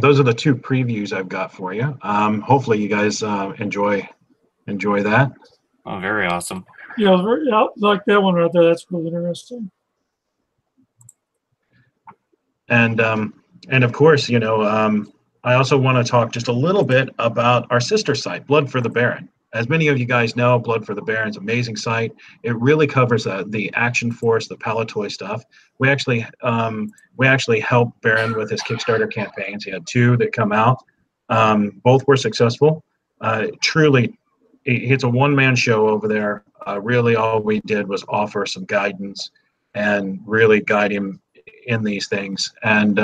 those are the two previews I've got for you. Hopefully you guys enjoy that. Oh, very awesome. Yeah, I like that one right there. That's really interesting. And of course, I also want to talk just a little bit about our sister site, Blood for the Baron. As many of you guys know, Blood for the Baron's an amazing site. It really covers the Action Force, the Palatoy stuff. We actually helped Baron with his Kickstarter campaigns. He had 2 that come out. Both were successful. Truly, it's a one-man show over there. Really, all we did was offer some guidance and really guide him in these things. And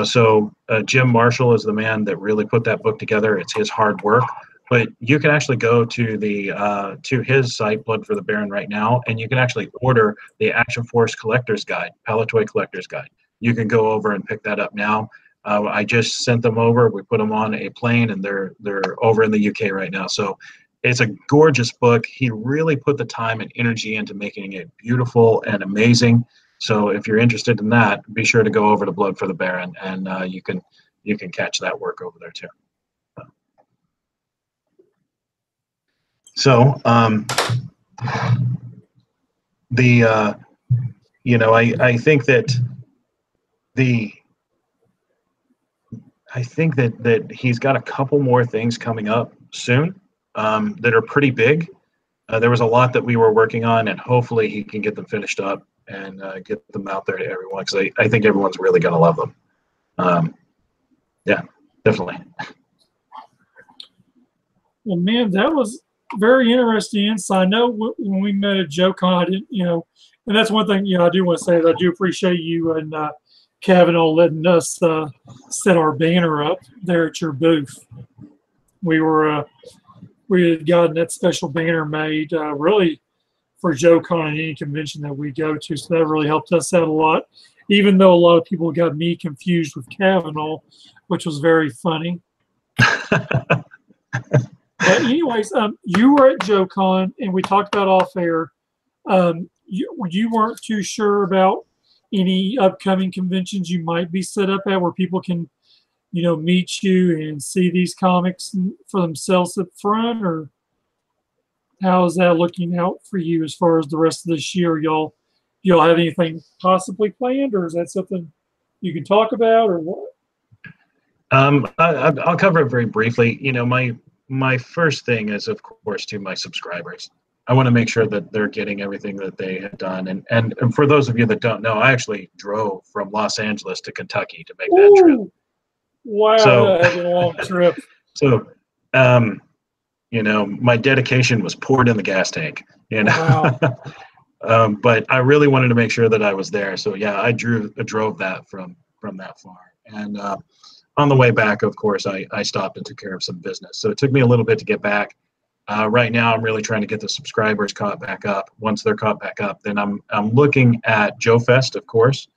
so Jim Marshall is the man that really put that book together. It's his hard work. But you can actually go to his site, Blood for the Baron, right now, and you can actually order the Action Force Collector's Guide, Palatoy Collector's Guide. You can go over and pick that up now. I just sent them over. We put them on a plane, and they're over in the UK right now. So it's a gorgeous book. He really put the time and energy into making it beautiful and amazing. So if you're interested in that, be sure to go over to Blood for the Baron, and you can catch that work over there too. So I think that he's got a couple more things coming up soon that are pretty big. There was a lot that we were working on, and hopefully he can get them finished up and get them out there to everyone, because I think everyone's really going to love them. Yeah, definitely. Well, man, that was very interesting insight. I know when we met at JoeCon, I didn't, and that's one thing, I do want to say is I do appreciate you and Kavanaugh letting us set our banner up there at your booth. We had gotten that special banner made really for JoeCon and any convention that we go to, so that really helped us out a lot, even though a lot of people got me confused with Kavanaugh, which was very funny. But anyways, you were at JoeCon, and we talked about off air. You weren't too sure about any upcoming conventions you might be set up at where people can, meet you and see these comics for themselves up front, or how is that looking out for you as far as the rest of this year? Y'all have anything possibly planned, or is that something you can talk about, or what? I'll cover it very briefly. My first thing is, of course, to my subscribers. I want to make sure that they're getting everything that they have done. And for those of you that don't know, I actually drove from Los Angeles to Kentucky to make that trip. Wow, that was a long trip. So, my dedication was poured in the gas tank. Wow. But I really wanted to make sure that I was there. So yeah, I drove that from that far. And on the way back, of course, I stopped and took care of some business. So it took me a little bit to get back. Right now, I'm really trying to get the subscribers caught back up. Once they're caught back up, then I'm looking at Joe Fest, of course.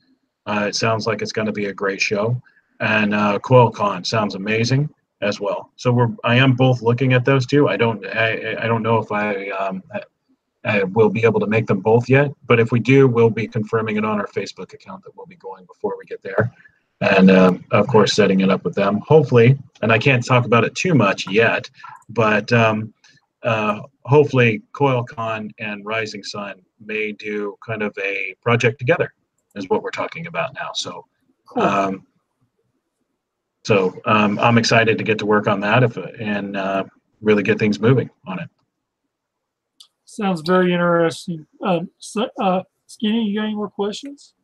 It sounds like it's going to be a great show, and QuailCon sounds amazing as well. So I am both looking at those two. I don't know if I will be able to make them both yet, but if we do, we'll be confirming it on our Facebook account that we'll be going before we get there, and of course setting it up with them. Hopefully, and I can't talk about it too much yet, but hopefully QuailCon and Rising Sun may do kind of a project together, is what we're talking about now. So, I'm excited to get to work on that and really get things moving on it. Sounds very interesting. Skinny, you got any more questions?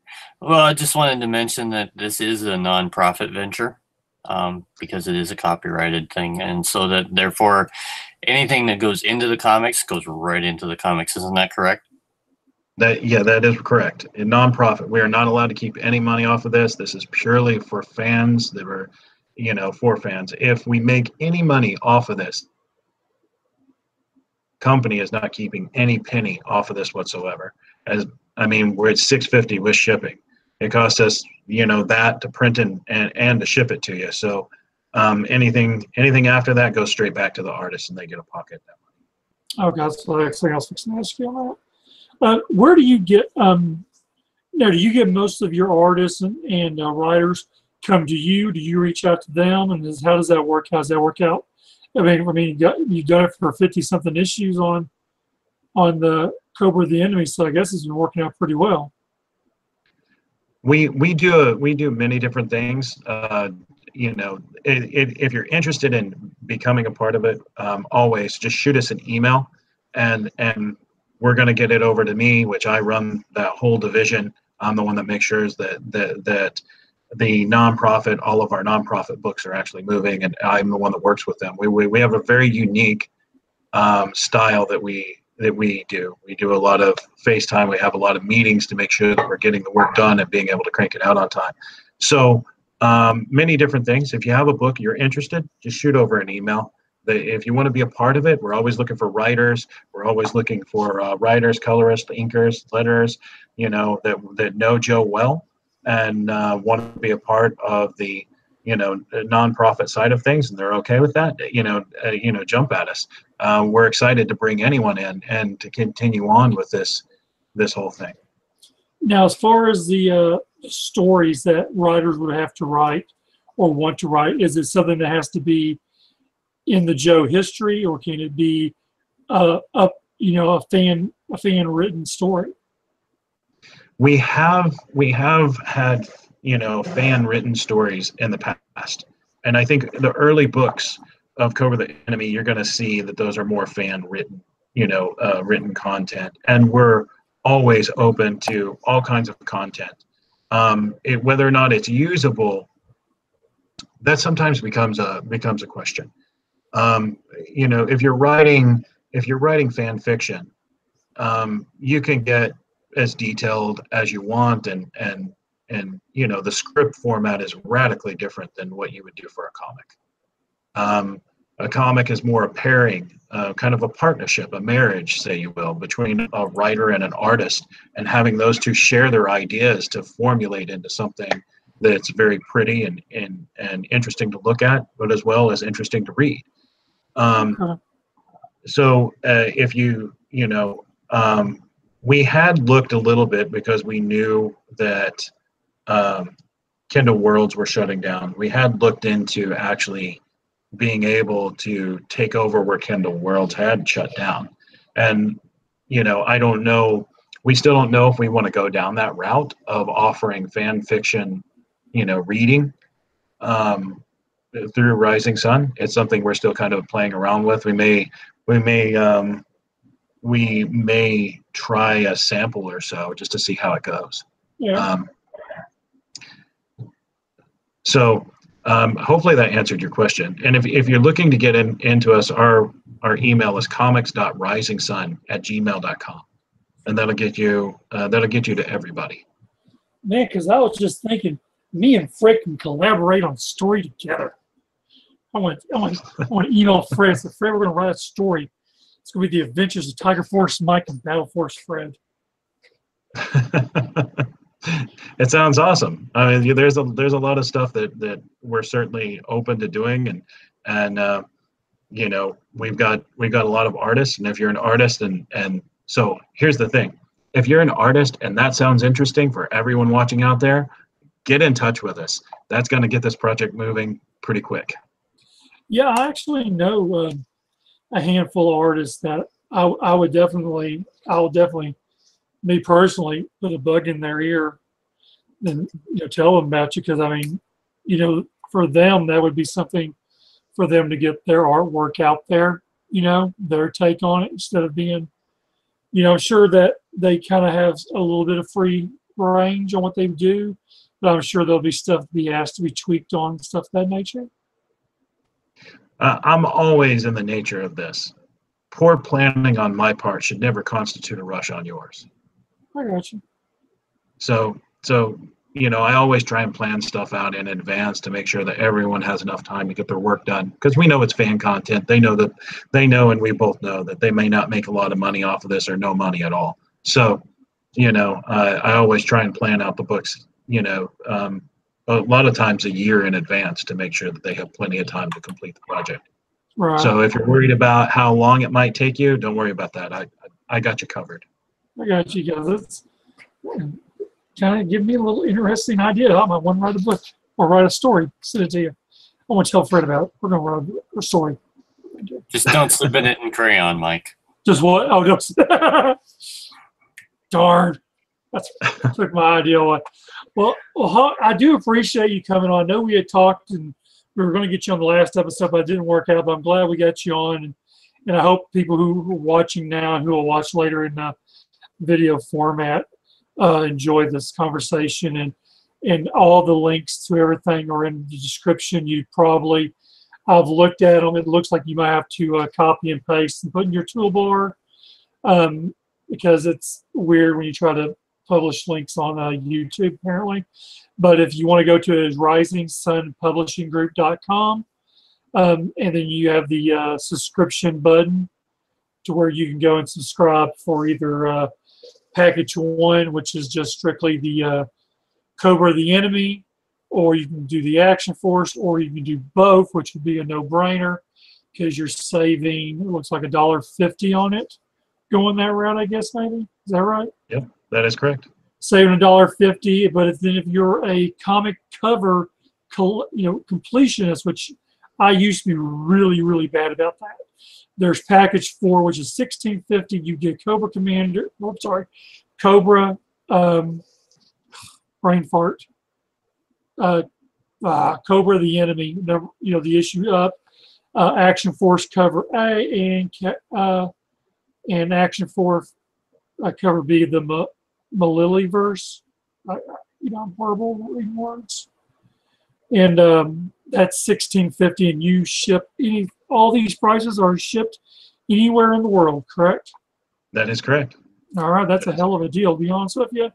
Well, I just wanted to mention that this is a nonprofit venture because it is a copyrighted thing, and so that therefore anything that goes into the comics goes right into the comics. Isn't that correct? That is correct. In nonprofit, we are not allowed to keep any money off of this. This is purely for fans that are, for fans. If we make any money off of this, company is not keeping any penny off of this whatsoever. We're at $6.50 with shipping. It costs us, that to print and to ship it to you. So anything after that goes straight back to the artist, and they get a pocket that money. Okay, so anything else fixing to ask you on that? Where do you get? Do you get most of your artists and writers come to you? Do you reach out to them? And how does that work? How does that work out? You've done it for 50-something issues on the Cobra the Enemy, so I guess it's been working out pretty well. We do many different things. If you're interested in becoming a part of it, always just shoot us an email, and we're going to get it over to me, which I run that whole division. I'm the one that makes sure that the nonprofit, all of our nonprofit books are actually moving, and I'm the one that works with them. We have a very unique style that we do. We do a lot of FaceTime. We have a lot of meetings to make sure that we're getting the work done and being able to crank it out on time. So many different things. If you have a book you're interested, just shoot over an email. If you want to be a part of it, we're always looking for writers. We're always looking for writers, colorists, inkers, letterers, that know Joe well and want to be a part of the nonprofit side of things, and they're okay with that. Jump at us. We're excited to bring anyone in and to continue on with this whole thing. Now, as far as the stories that writers would have to write or want to write, is it something that has to be in the Joe history, or can it be a fan written story? We have had fan written stories in the past, and I think the early books of Cobra the Enemy, you're going to see that those are more fan written written content, and we're always open to all kinds of content. Whether or not it's usable, that sometimes becomes a question. If you're writing fan fiction, you can get as detailed as you want, and the script format is radically different than what you would do for a comic. A comic is more a pairing, kind of a partnership, a marriage, say you will, between a writer and an artist, and having those two share their ideas to formulate into something that's very pretty and interesting to look at, but as well as interesting to read. So if we had looked a little bit, because we knew that Kindle Worlds were shutting down. We had looked into actually being able to take over where Kindle Worlds had shut down. And, I don't know, we still don't know if we want to go down that route of offering fan fiction, reading through Rising Sun. It's something we're still kind of playing around with. We may try a sample or so just to see how it goes. Yeah. Hopefully that answered your question. And if you're looking to get into us, our email is comics.risingsun@gmail.com. and that'll get you to everybody. Man, because I was just thinking, me and Fred can collaborate on a story together. I want to email Fred. So Fred, we're going to write a story. It's going to be the adventures of Tiger Force Mike and Battle Force Fred. It sounds awesome. I mean, there's a lot of stuff that we're certainly open to doing, and you know, we've got a lot of artists, and if you're an artist, and so here's the thing, if you're an artist and that sounds interesting for everyone watching out there, get in touch with us. That's going to get this project moving pretty quick. Yeah, I actually know a handful of artists that I will definitely, me personally, put a bug in their ear and tell them about you, because I mean, for them that would be something for them to get their artwork out there, their take on it, instead of being, sure that they kind of have a little bit of free range on what they do, but I'm sure there'll be stuff to be asked to be tweaked on and stuff of that nature. I'm always in the nature of this. Poor planning on my part should never constitute a rush on yours. I got you. So I always try and plan stuff out in advance to make sure that everyone has enough time to get their work done, because we know it's fan content. They know, and we both know that they may not make a lot of money off of this, or no money at all. So, I always try and plan out the books, a lot of times a year in advance, to make sure that they have plenty of time to complete the project. Right. So if you're worried about how long it might take you, don't worry about that. I got you covered. I got you guys. It's kind of give me a little interesting idea. I might want to write a book or write a story, send it to you. I want to tell Fred about it. We're going to write a story. Just don't submit it in crayon, Mike. Just what? Oh, no. Darn. That's took my idea away. Well, I do appreciate you coming on. I know we had talked and we were going to get you on the last episode, but it didn't work out. But I'm glad we got you on. And I hope people who are watching now and who will watch later in video format enjoy this conversation. And all the links to everything are in the description. I've looked at them. It looks like you might have to copy and paste and put in your toolbar, because it's weird when you try to publish links on YouTube, apparently. But if you want to go to it, is risingsunpublishinggroup.com, and then you have the subscription button to where you can go and subscribe for either package 1, which is just strictly the Cobra the Enemy, or you can do the Action Force, or you can do both, which would be a no-brainer, because you're saving, it looks like $1.50 on it, going that route, I guess, maybe. Is that right? Yep, that is correct. Saving $1.50, but then if you're a comic cover, completionist, which I used to be really, really bad about that. There's package 4, which is $16.50. You get Cobra Commander. Oh, sorry, Cobra, brain fart. Cobra the Enemy. The issue up. Action Force cover A and Action Force cover B, the Maliliverse. I'm horrible at reading words. And that's $16.50, and you ship all these prices are shipped anywhere in the world, correct? That is correct. All right, that's a hell of a deal, to be honest with you.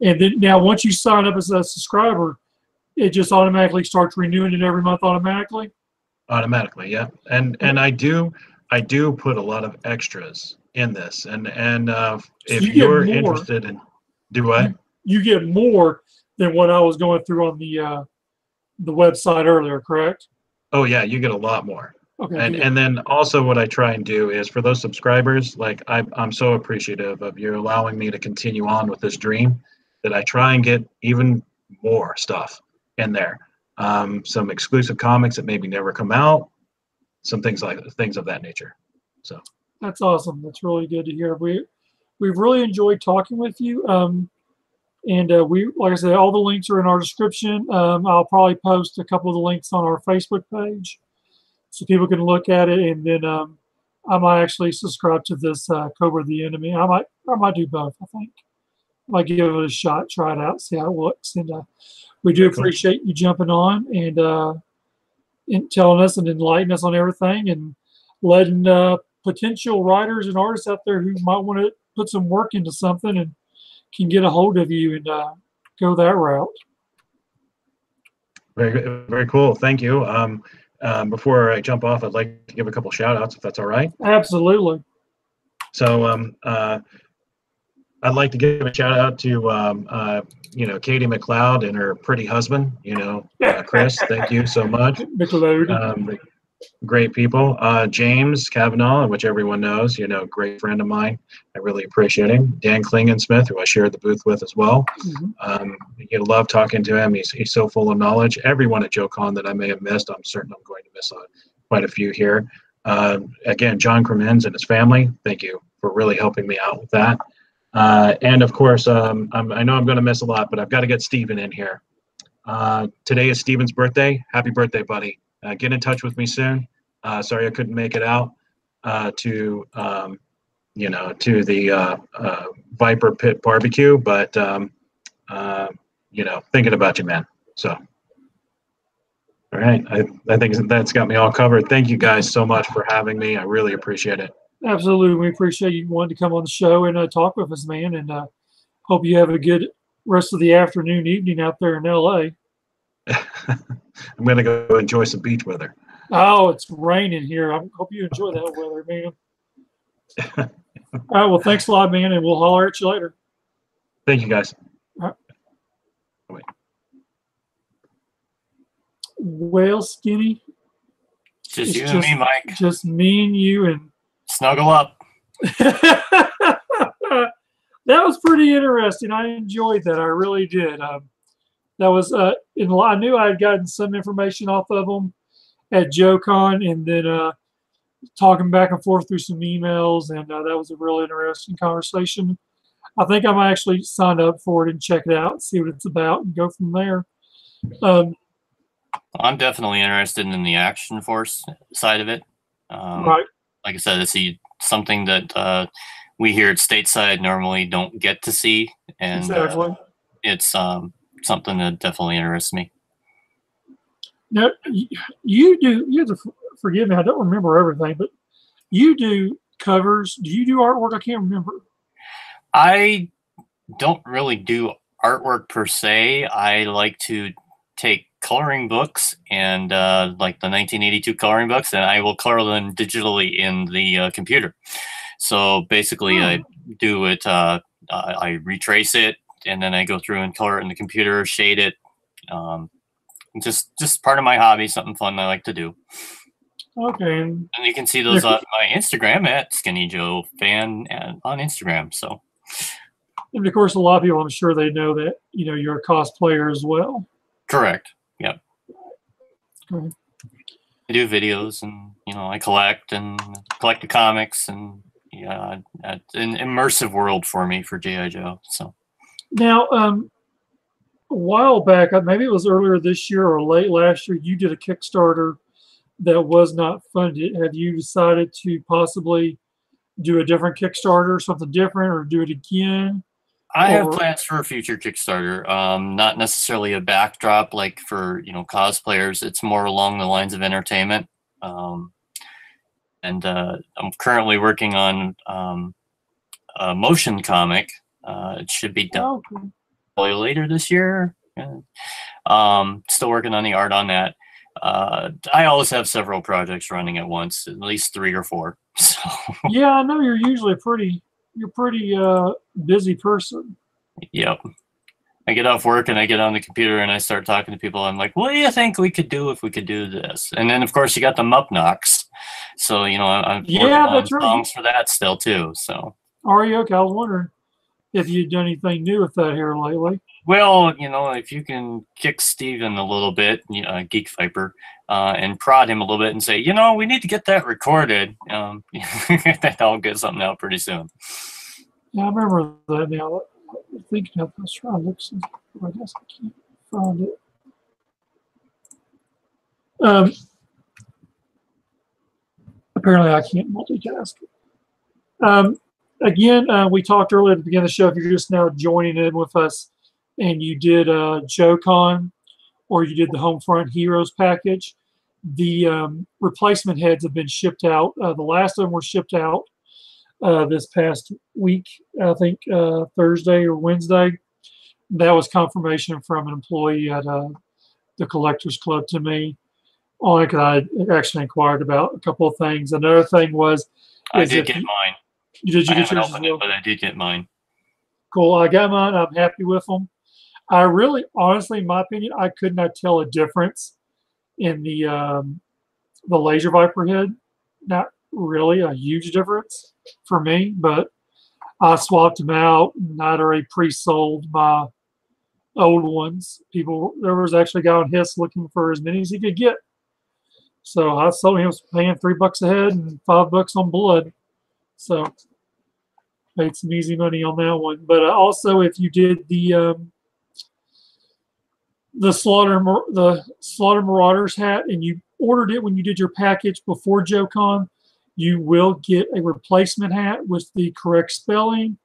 And then now, once you sign up as a subscriber, it just automatically starts renewing it every month automatically. Automatically, yeah. And I do put a lot of extras in this, and if you're interested in, do I? You get more than what I was going through on the website earlier, correct? Oh yeah, you get a lot more. Okay. And then also what I try and do is, for those subscribers, like I'm so appreciative of you allowing me to continue on with this dream, that I try and get even more stuff in there. Some exclusive comics that maybe never come out, some things of that nature. So that's awesome. That's really good to hear. We've really enjoyed talking with you. And like I said, all the links are in our description. I'll probably post a couple of the links on our Facebook page so people can look at it. And then I might actually subscribe to this Cobra the Enemy. I might do both, I think. I might give it a shot, try it out, see how it looks. And we do appreciate you jumping on and telling us and enlightening us on everything, and letting potential writers and artists out there who might want to put some work into something and can get a hold of you and go that route. Very, very cool. Thank you. Before I jump off, I'd like to give a couple shout outs if that's all right. Absolutely. So I'd like to give a shout out to Katie McLeod and her pretty husband, Chris. Thank you so much. McLeod. Great people. James Kavanaugh, which everyone knows, great friend of mine. I really appreciate him. Dan Klingensmith, who I shared the booth with as well. Mm-hmm. You love talking to him. He's so full of knowledge. Everyone at JoeCon that I may have missed, I'm certain I'm going to miss quite a few here. Again, John Cremens and his family, thank you for really helping me out with that. And of course, I know I'm going to miss a lot, but I've got to get Steven in here. Today is Steven's birthday. Happy birthday, buddy. Get in touch with me soon. Sorry I couldn't make it out to the Viper Pit barbecue, but thinking about you, man. So, all right, I think that's got me all covered. Thank you guys so much for having me. I really appreciate it. Absolutely, we appreciate you wanting to come on the show and talk with us, man. And hope you have a good rest of the afternoon, evening out there in LA. I'm going to go enjoy some beach weather. Oh, it's raining here. I hope you enjoy that weather, man. All right, well, thanks a lot, man, and we'll holler at you later. Thank you, guys. All right. Well, Skinny. Just you and me, Mike. Just me and you and snuggle up. That was pretty interesting. I enjoyed that. I really did. That was I knew I had gotten some information off of them at JoeCon, and then talking back and forth through some emails, and that was a real interesting conversation. I think I might actually sign up for it and check it out, see what it's about, and go from there. I'm definitely interested in the Action Force side of it. Right. Like I said, it's something that we here at Stateside normally don't get to see, and exactly. It's something that definitely interests me. Now, you have to forgive me, I don't remember everything, but you do covers. Do you do artwork? I can't remember. I don't really do artwork per se. I like to take coloring books and like the 1982 coloring books, and I will color them digitally in the computer. So basically, I do it. I retrace it, and then I go through and color it in the computer, shade it. Just part of my hobby, something fun I like to do. Okay. And you can see those on my Instagram at Skinny Joe Fan and on Instagram. So. And of course, a lot of people, I'm sure they know that you're a cosplayer as well. Correct. Yep. Okay. I do videos, and I collect the comics, and it's an immersive world for me for G.I. Joe. So. Now, a while back, maybe it was earlier this year or late last year, you did a Kickstarter that was not funded. Have you decided to possibly do a different Kickstarter, something different, or do it again? I have plans for a future Kickstarter. Not necessarily a backdrop like for cosplayers. It's more along the lines of entertainment. And I'm currently working on a motion comic. It should be done probably later this year. Still working on the art on that. I always have several projects running at once, at least 3 or 4. So. Yeah, I know you're usually pretty busy person. Yep. I get off work and I get on the computer and I start talking to people. I'm like, what do you think we could do if we could do this? And then of course you got the Mup Knocks. So, I'm working on songs for that still too. So. Are you okay? I was wondering if you'd done anything new with that here lately. Well, if you can kick Steven a little bit, Geek Viper, and prod him a little bit and say, we need to get that recorded. I'll get something out pretty soon. Yeah, I remember that now. I'm thinking of this. Trying to look some. I guess I can't find it. Apparently, I can't multitask. Again, we talked earlier at the beginning of the show. If you're just now joining in with us, and you did JoeCon, or you did the Homefront Heroes package, the replacement heads have been shipped out. The last of them were shipped out. this past week, I think Thursday or Wednesday. That was confirmation from an employee at the Collectors Club to me on it, because I actually inquired about a couple of things. Another thing was, I did get mine. Did you I get haven't yours as opened well? it, but I did get mine. Cool. I got mine. I'm happy with them. I really, honestly, in my opinion, I could not tell a difference in the Laser Viper head. Not really a huge difference for me, but I swapped them out, and I'd already pre-sold my old ones. There was actually a guy on Hiss looking for as many as he could get. So I sold him, was paying $3 a head and $5 on blood. So made some easy money on that one. But also, if you did the Slaughter Marauders hat and you ordered it when you did your package before JoeCon, you will get a replacement hat with the correct spelling.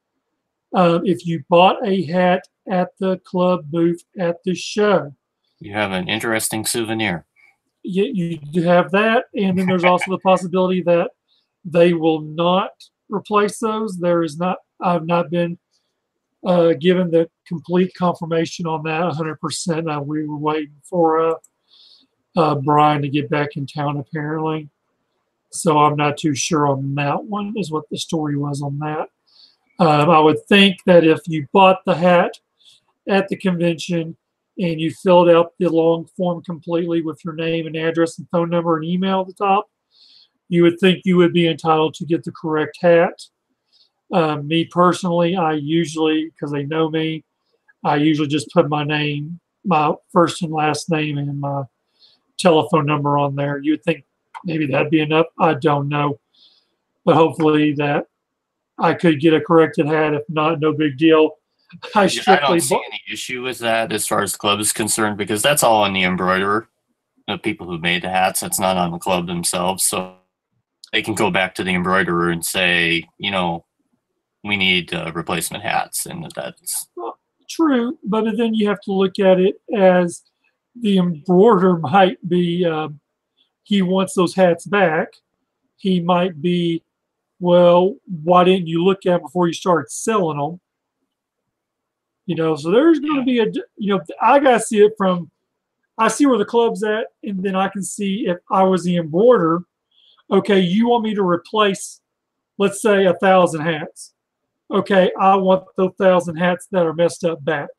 If you bought a hat at the club booth at the show, You have an interesting souvenir. you do have that, and then there's also the possibility that they will not replace those. I've not been given the complete confirmation on that 100%. We were waiting for Brian to get back in town, apparently. So I'm not too sure on that one, is what the story was on that. I would think that if you bought the hat at the convention and you filled out the long form completely with your name and address and phone number and email at the top, you would think you would be entitled to get the correct hat. Me personally, I usually, because they know me, I usually just put my name, my first and last name, and my telephone number on there. You'd think maybe that'd be enough. I don't know. But hopefully that I could get a corrected hat. If not, no big deal. I don't see any issue with that as far as the club is concerned, because that's all on the embroiderer, the people who made the hats. That's not on the club themselves. So they can go back to the embroiderer and say, we need replacement hats, and that's true. But then you have to look at it as the embroiderer might be, he wants those hats back. He might be, well, why didn't you look at them before you started selling them? So there's going to be I got to see it from, I see where the club's at, and then I can see if I was the embroiderer, okay, you want me to replace, let's say, 1,000 hats. Okay, I want those 1,000 hats that are messed up back.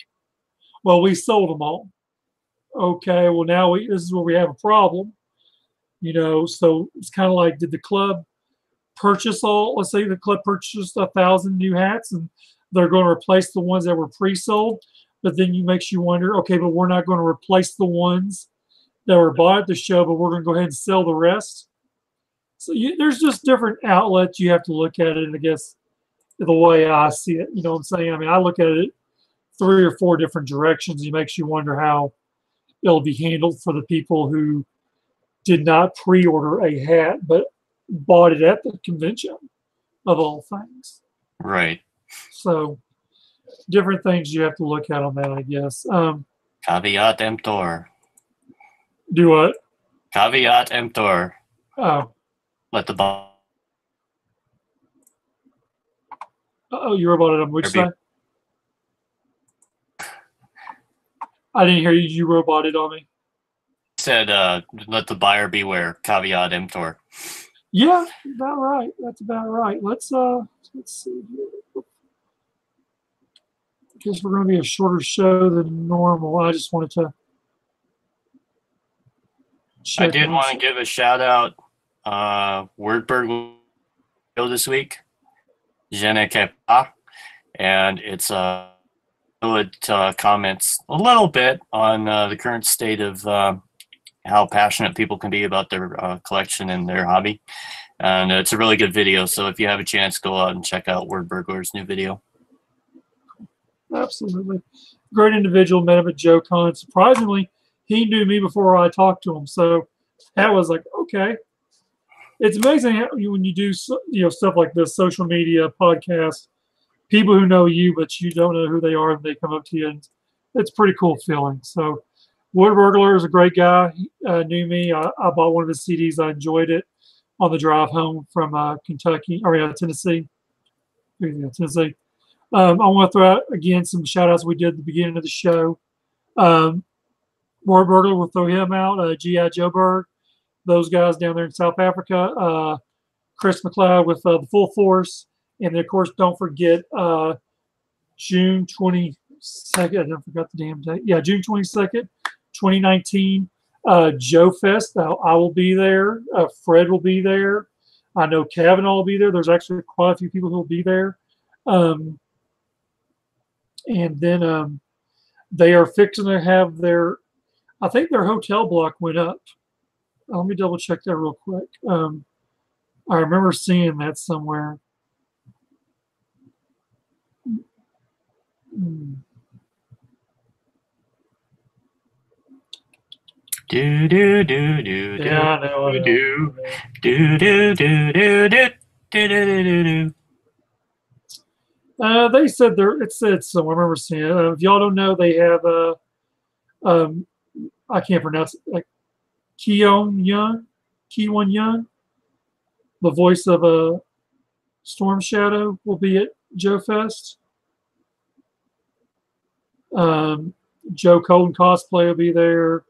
Well, we sold them all. Okay, well, now this is where we have a problem. So it's kind of like, did the club purchase let's say the club purchased 1,000 new hats and they're going to replace the ones that were pre-sold, but then makes you wonder, okay, but we're not going to replace the ones that were bought at the show, but we're going to go ahead and sell the rest. So there's just different outlets you have to look at it, and I guess the way I see it, you know what I'm saying? I mean, I look at it 3 or 4 different directions. It makes you wonder how it'll be handled for the people who did not pre-order a hat, but bought it at the convention, of all things. right. So different things you have to look at on that, I guess. Caveat emptor. Do what? Caveat emptor. Oh. Let the ball. You roboted on which side? I didn't hear you. You roboted on me. Said, let the buyer beware. Caveat emptor. Yeah, about right. That's about right. Let's see here. I guess we're going to be a shorter show than normal. I just wanted to check. I did want to give a shout out. Wordbird this week. Je ne sais pas. And it's it comments a little bit on the current state of how passionate people can be about their collection and their hobby. And it's a really good video. So if you have a chance, go out and check out Word Burglar's new video. Absolutely. Great individual. Met him at JoeCon. Surprisingly, he knew me before I talked to him. So that was like, okay. It's amazing how when you do stuff like this, social media, podcasts, people who know you, but you don't know who they are, and they come up to you. And it's a pretty cool feeling. So Wood Burglar is a great guy. He knew me. I bought one of his CDs. I enjoyed it on the drive home from Tennessee. Tennessee. I want to throw out again some shout outs we did at the beginning of the show. Ward Burglar, we'll throw him out. G.I. Joe Berg, those guys down there in South Africa. Chris McLeod with the Full Force. And then, of course, don't forget June 22nd. I forgot the damn date. Yeah, June 22nd, 2019. Joe Fest. I will be there. Fred will be there. I know Kavanaugh will be there. There's actually quite a few people who will be there. And then they are fixing to have their, I think their hotel block went up. Let me double check that real quick. I remember seeing that somewhere. Do do do do Yeah, I know. do do do do do do do. They said there. It said so. I remember seeing it. If y'all don't know, they have I can't pronounce it. Like Keon Young, the voice of Storm Shadow, will be at Joe Fest. Joe Colton cosplay will be there.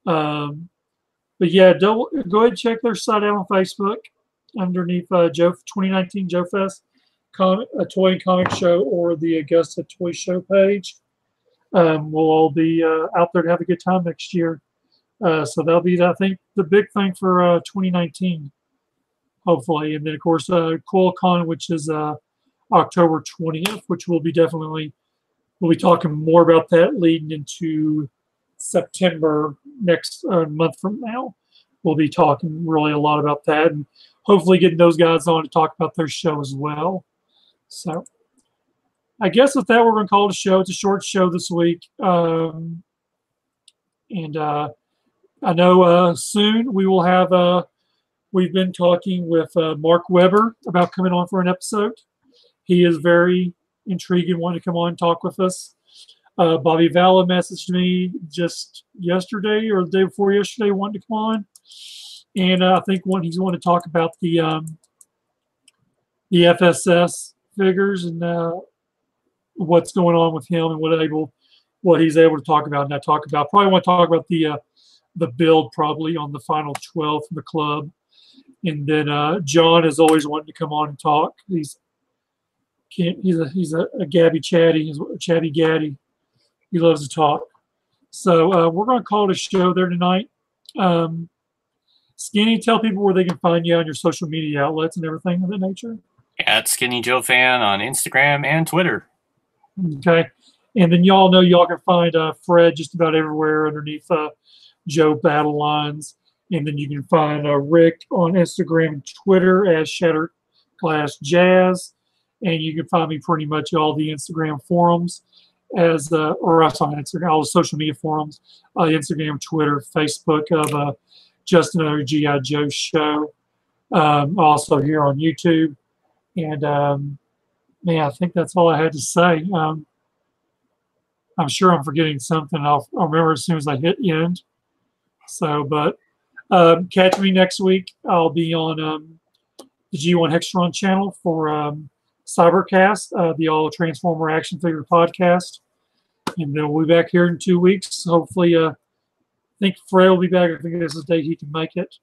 But yeah, go ahead and check their site out on Facebook underneath Joe 2019 Joe Fest, a toy and comic show, or the Augusta Toy Show page. We'll all be out there to have a good time next year. So that'll be, I think, the big thing for 2019, hopefully. And then, of course, CoilCon, which is October 20th, which we'll be talking more about that leading into September next month from now. We'll be talking really a lot about that, and hopefully getting those guys on to talk about their show as well. So I guess with that, we're going to call it a show. It's a short show this week. And I know soon we will have, we've been talking with Mark Weber about coming on for an episode. He is very intrigued and wanting to come on and talk with us. Bobby Valla messaged me just yesterday or the day before yesterday, wanting to come on. And I think he's wanting to talk about the FSS figures and what's going on with him and what he's able to talk about and not talk about. Probably want to talk about the build probably on the final 12 from the club. And then John is always wanting to come on and talk. He's a gabby chatty. He's a chatty gaddy. He loves to talk. So we're going to call it a show there tonight. Skinny, tell people where they can find you on your social media outlets and everything of that nature. At Skinny Joe Fan on Instagram and Twitter. Okay. And then y'all know y'all can find Fred just about everywhere underneath Joe Battle Lines. And then you can find Rick on Instagram and Twitter as Shattered Glass Jazz. And you can find me pretty much all the Instagram forums as, or I'm sorry, Instagram, all the social media forums, Instagram, Twitter, Facebook of Just Another G.I. Joe Show. Also here on YouTube. And man, I think that's all I had to say. I'm sure I'm forgetting something. I'll remember as soon as I hit end. So, but catch me next week. I'll be on the G1 Hextron channel for Cybercast, the All Transformer Action Figure podcast. And then we'll be back here in 2 weeks. Hopefully, I think Fred will be back. I think this is the day he can make it.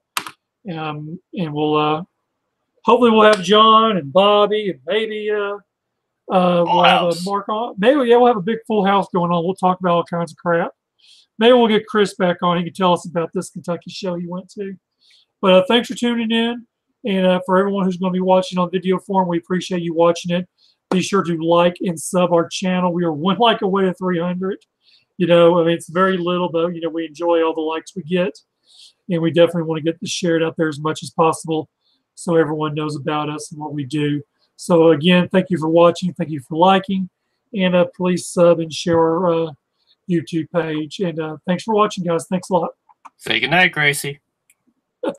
And we'll hopefully we'll have John and Bobby and maybe we'll have a Mark on. Maybe we'll have a big full house going on. We'll talk about all kinds of crap. Maybe we'll get Chris back on. He can tell us about this Kentucky show he went to. But thanks for tuning in. And for everyone who's going to be watching on video form, we appreciate you watching it. Be sure to like and sub our channel. We are one like away to 300. You know, I mean, it's very little, but, you know, we enjoy all the likes we get. And we definitely want to get this shared out there as much as possible so everyone knows about us and what we do. So, again, thank you for watching. Thank you for liking. And please sub and share our YouTube page. And thanks for watching, guys. Thanks a lot. Say goodnight, Gracie.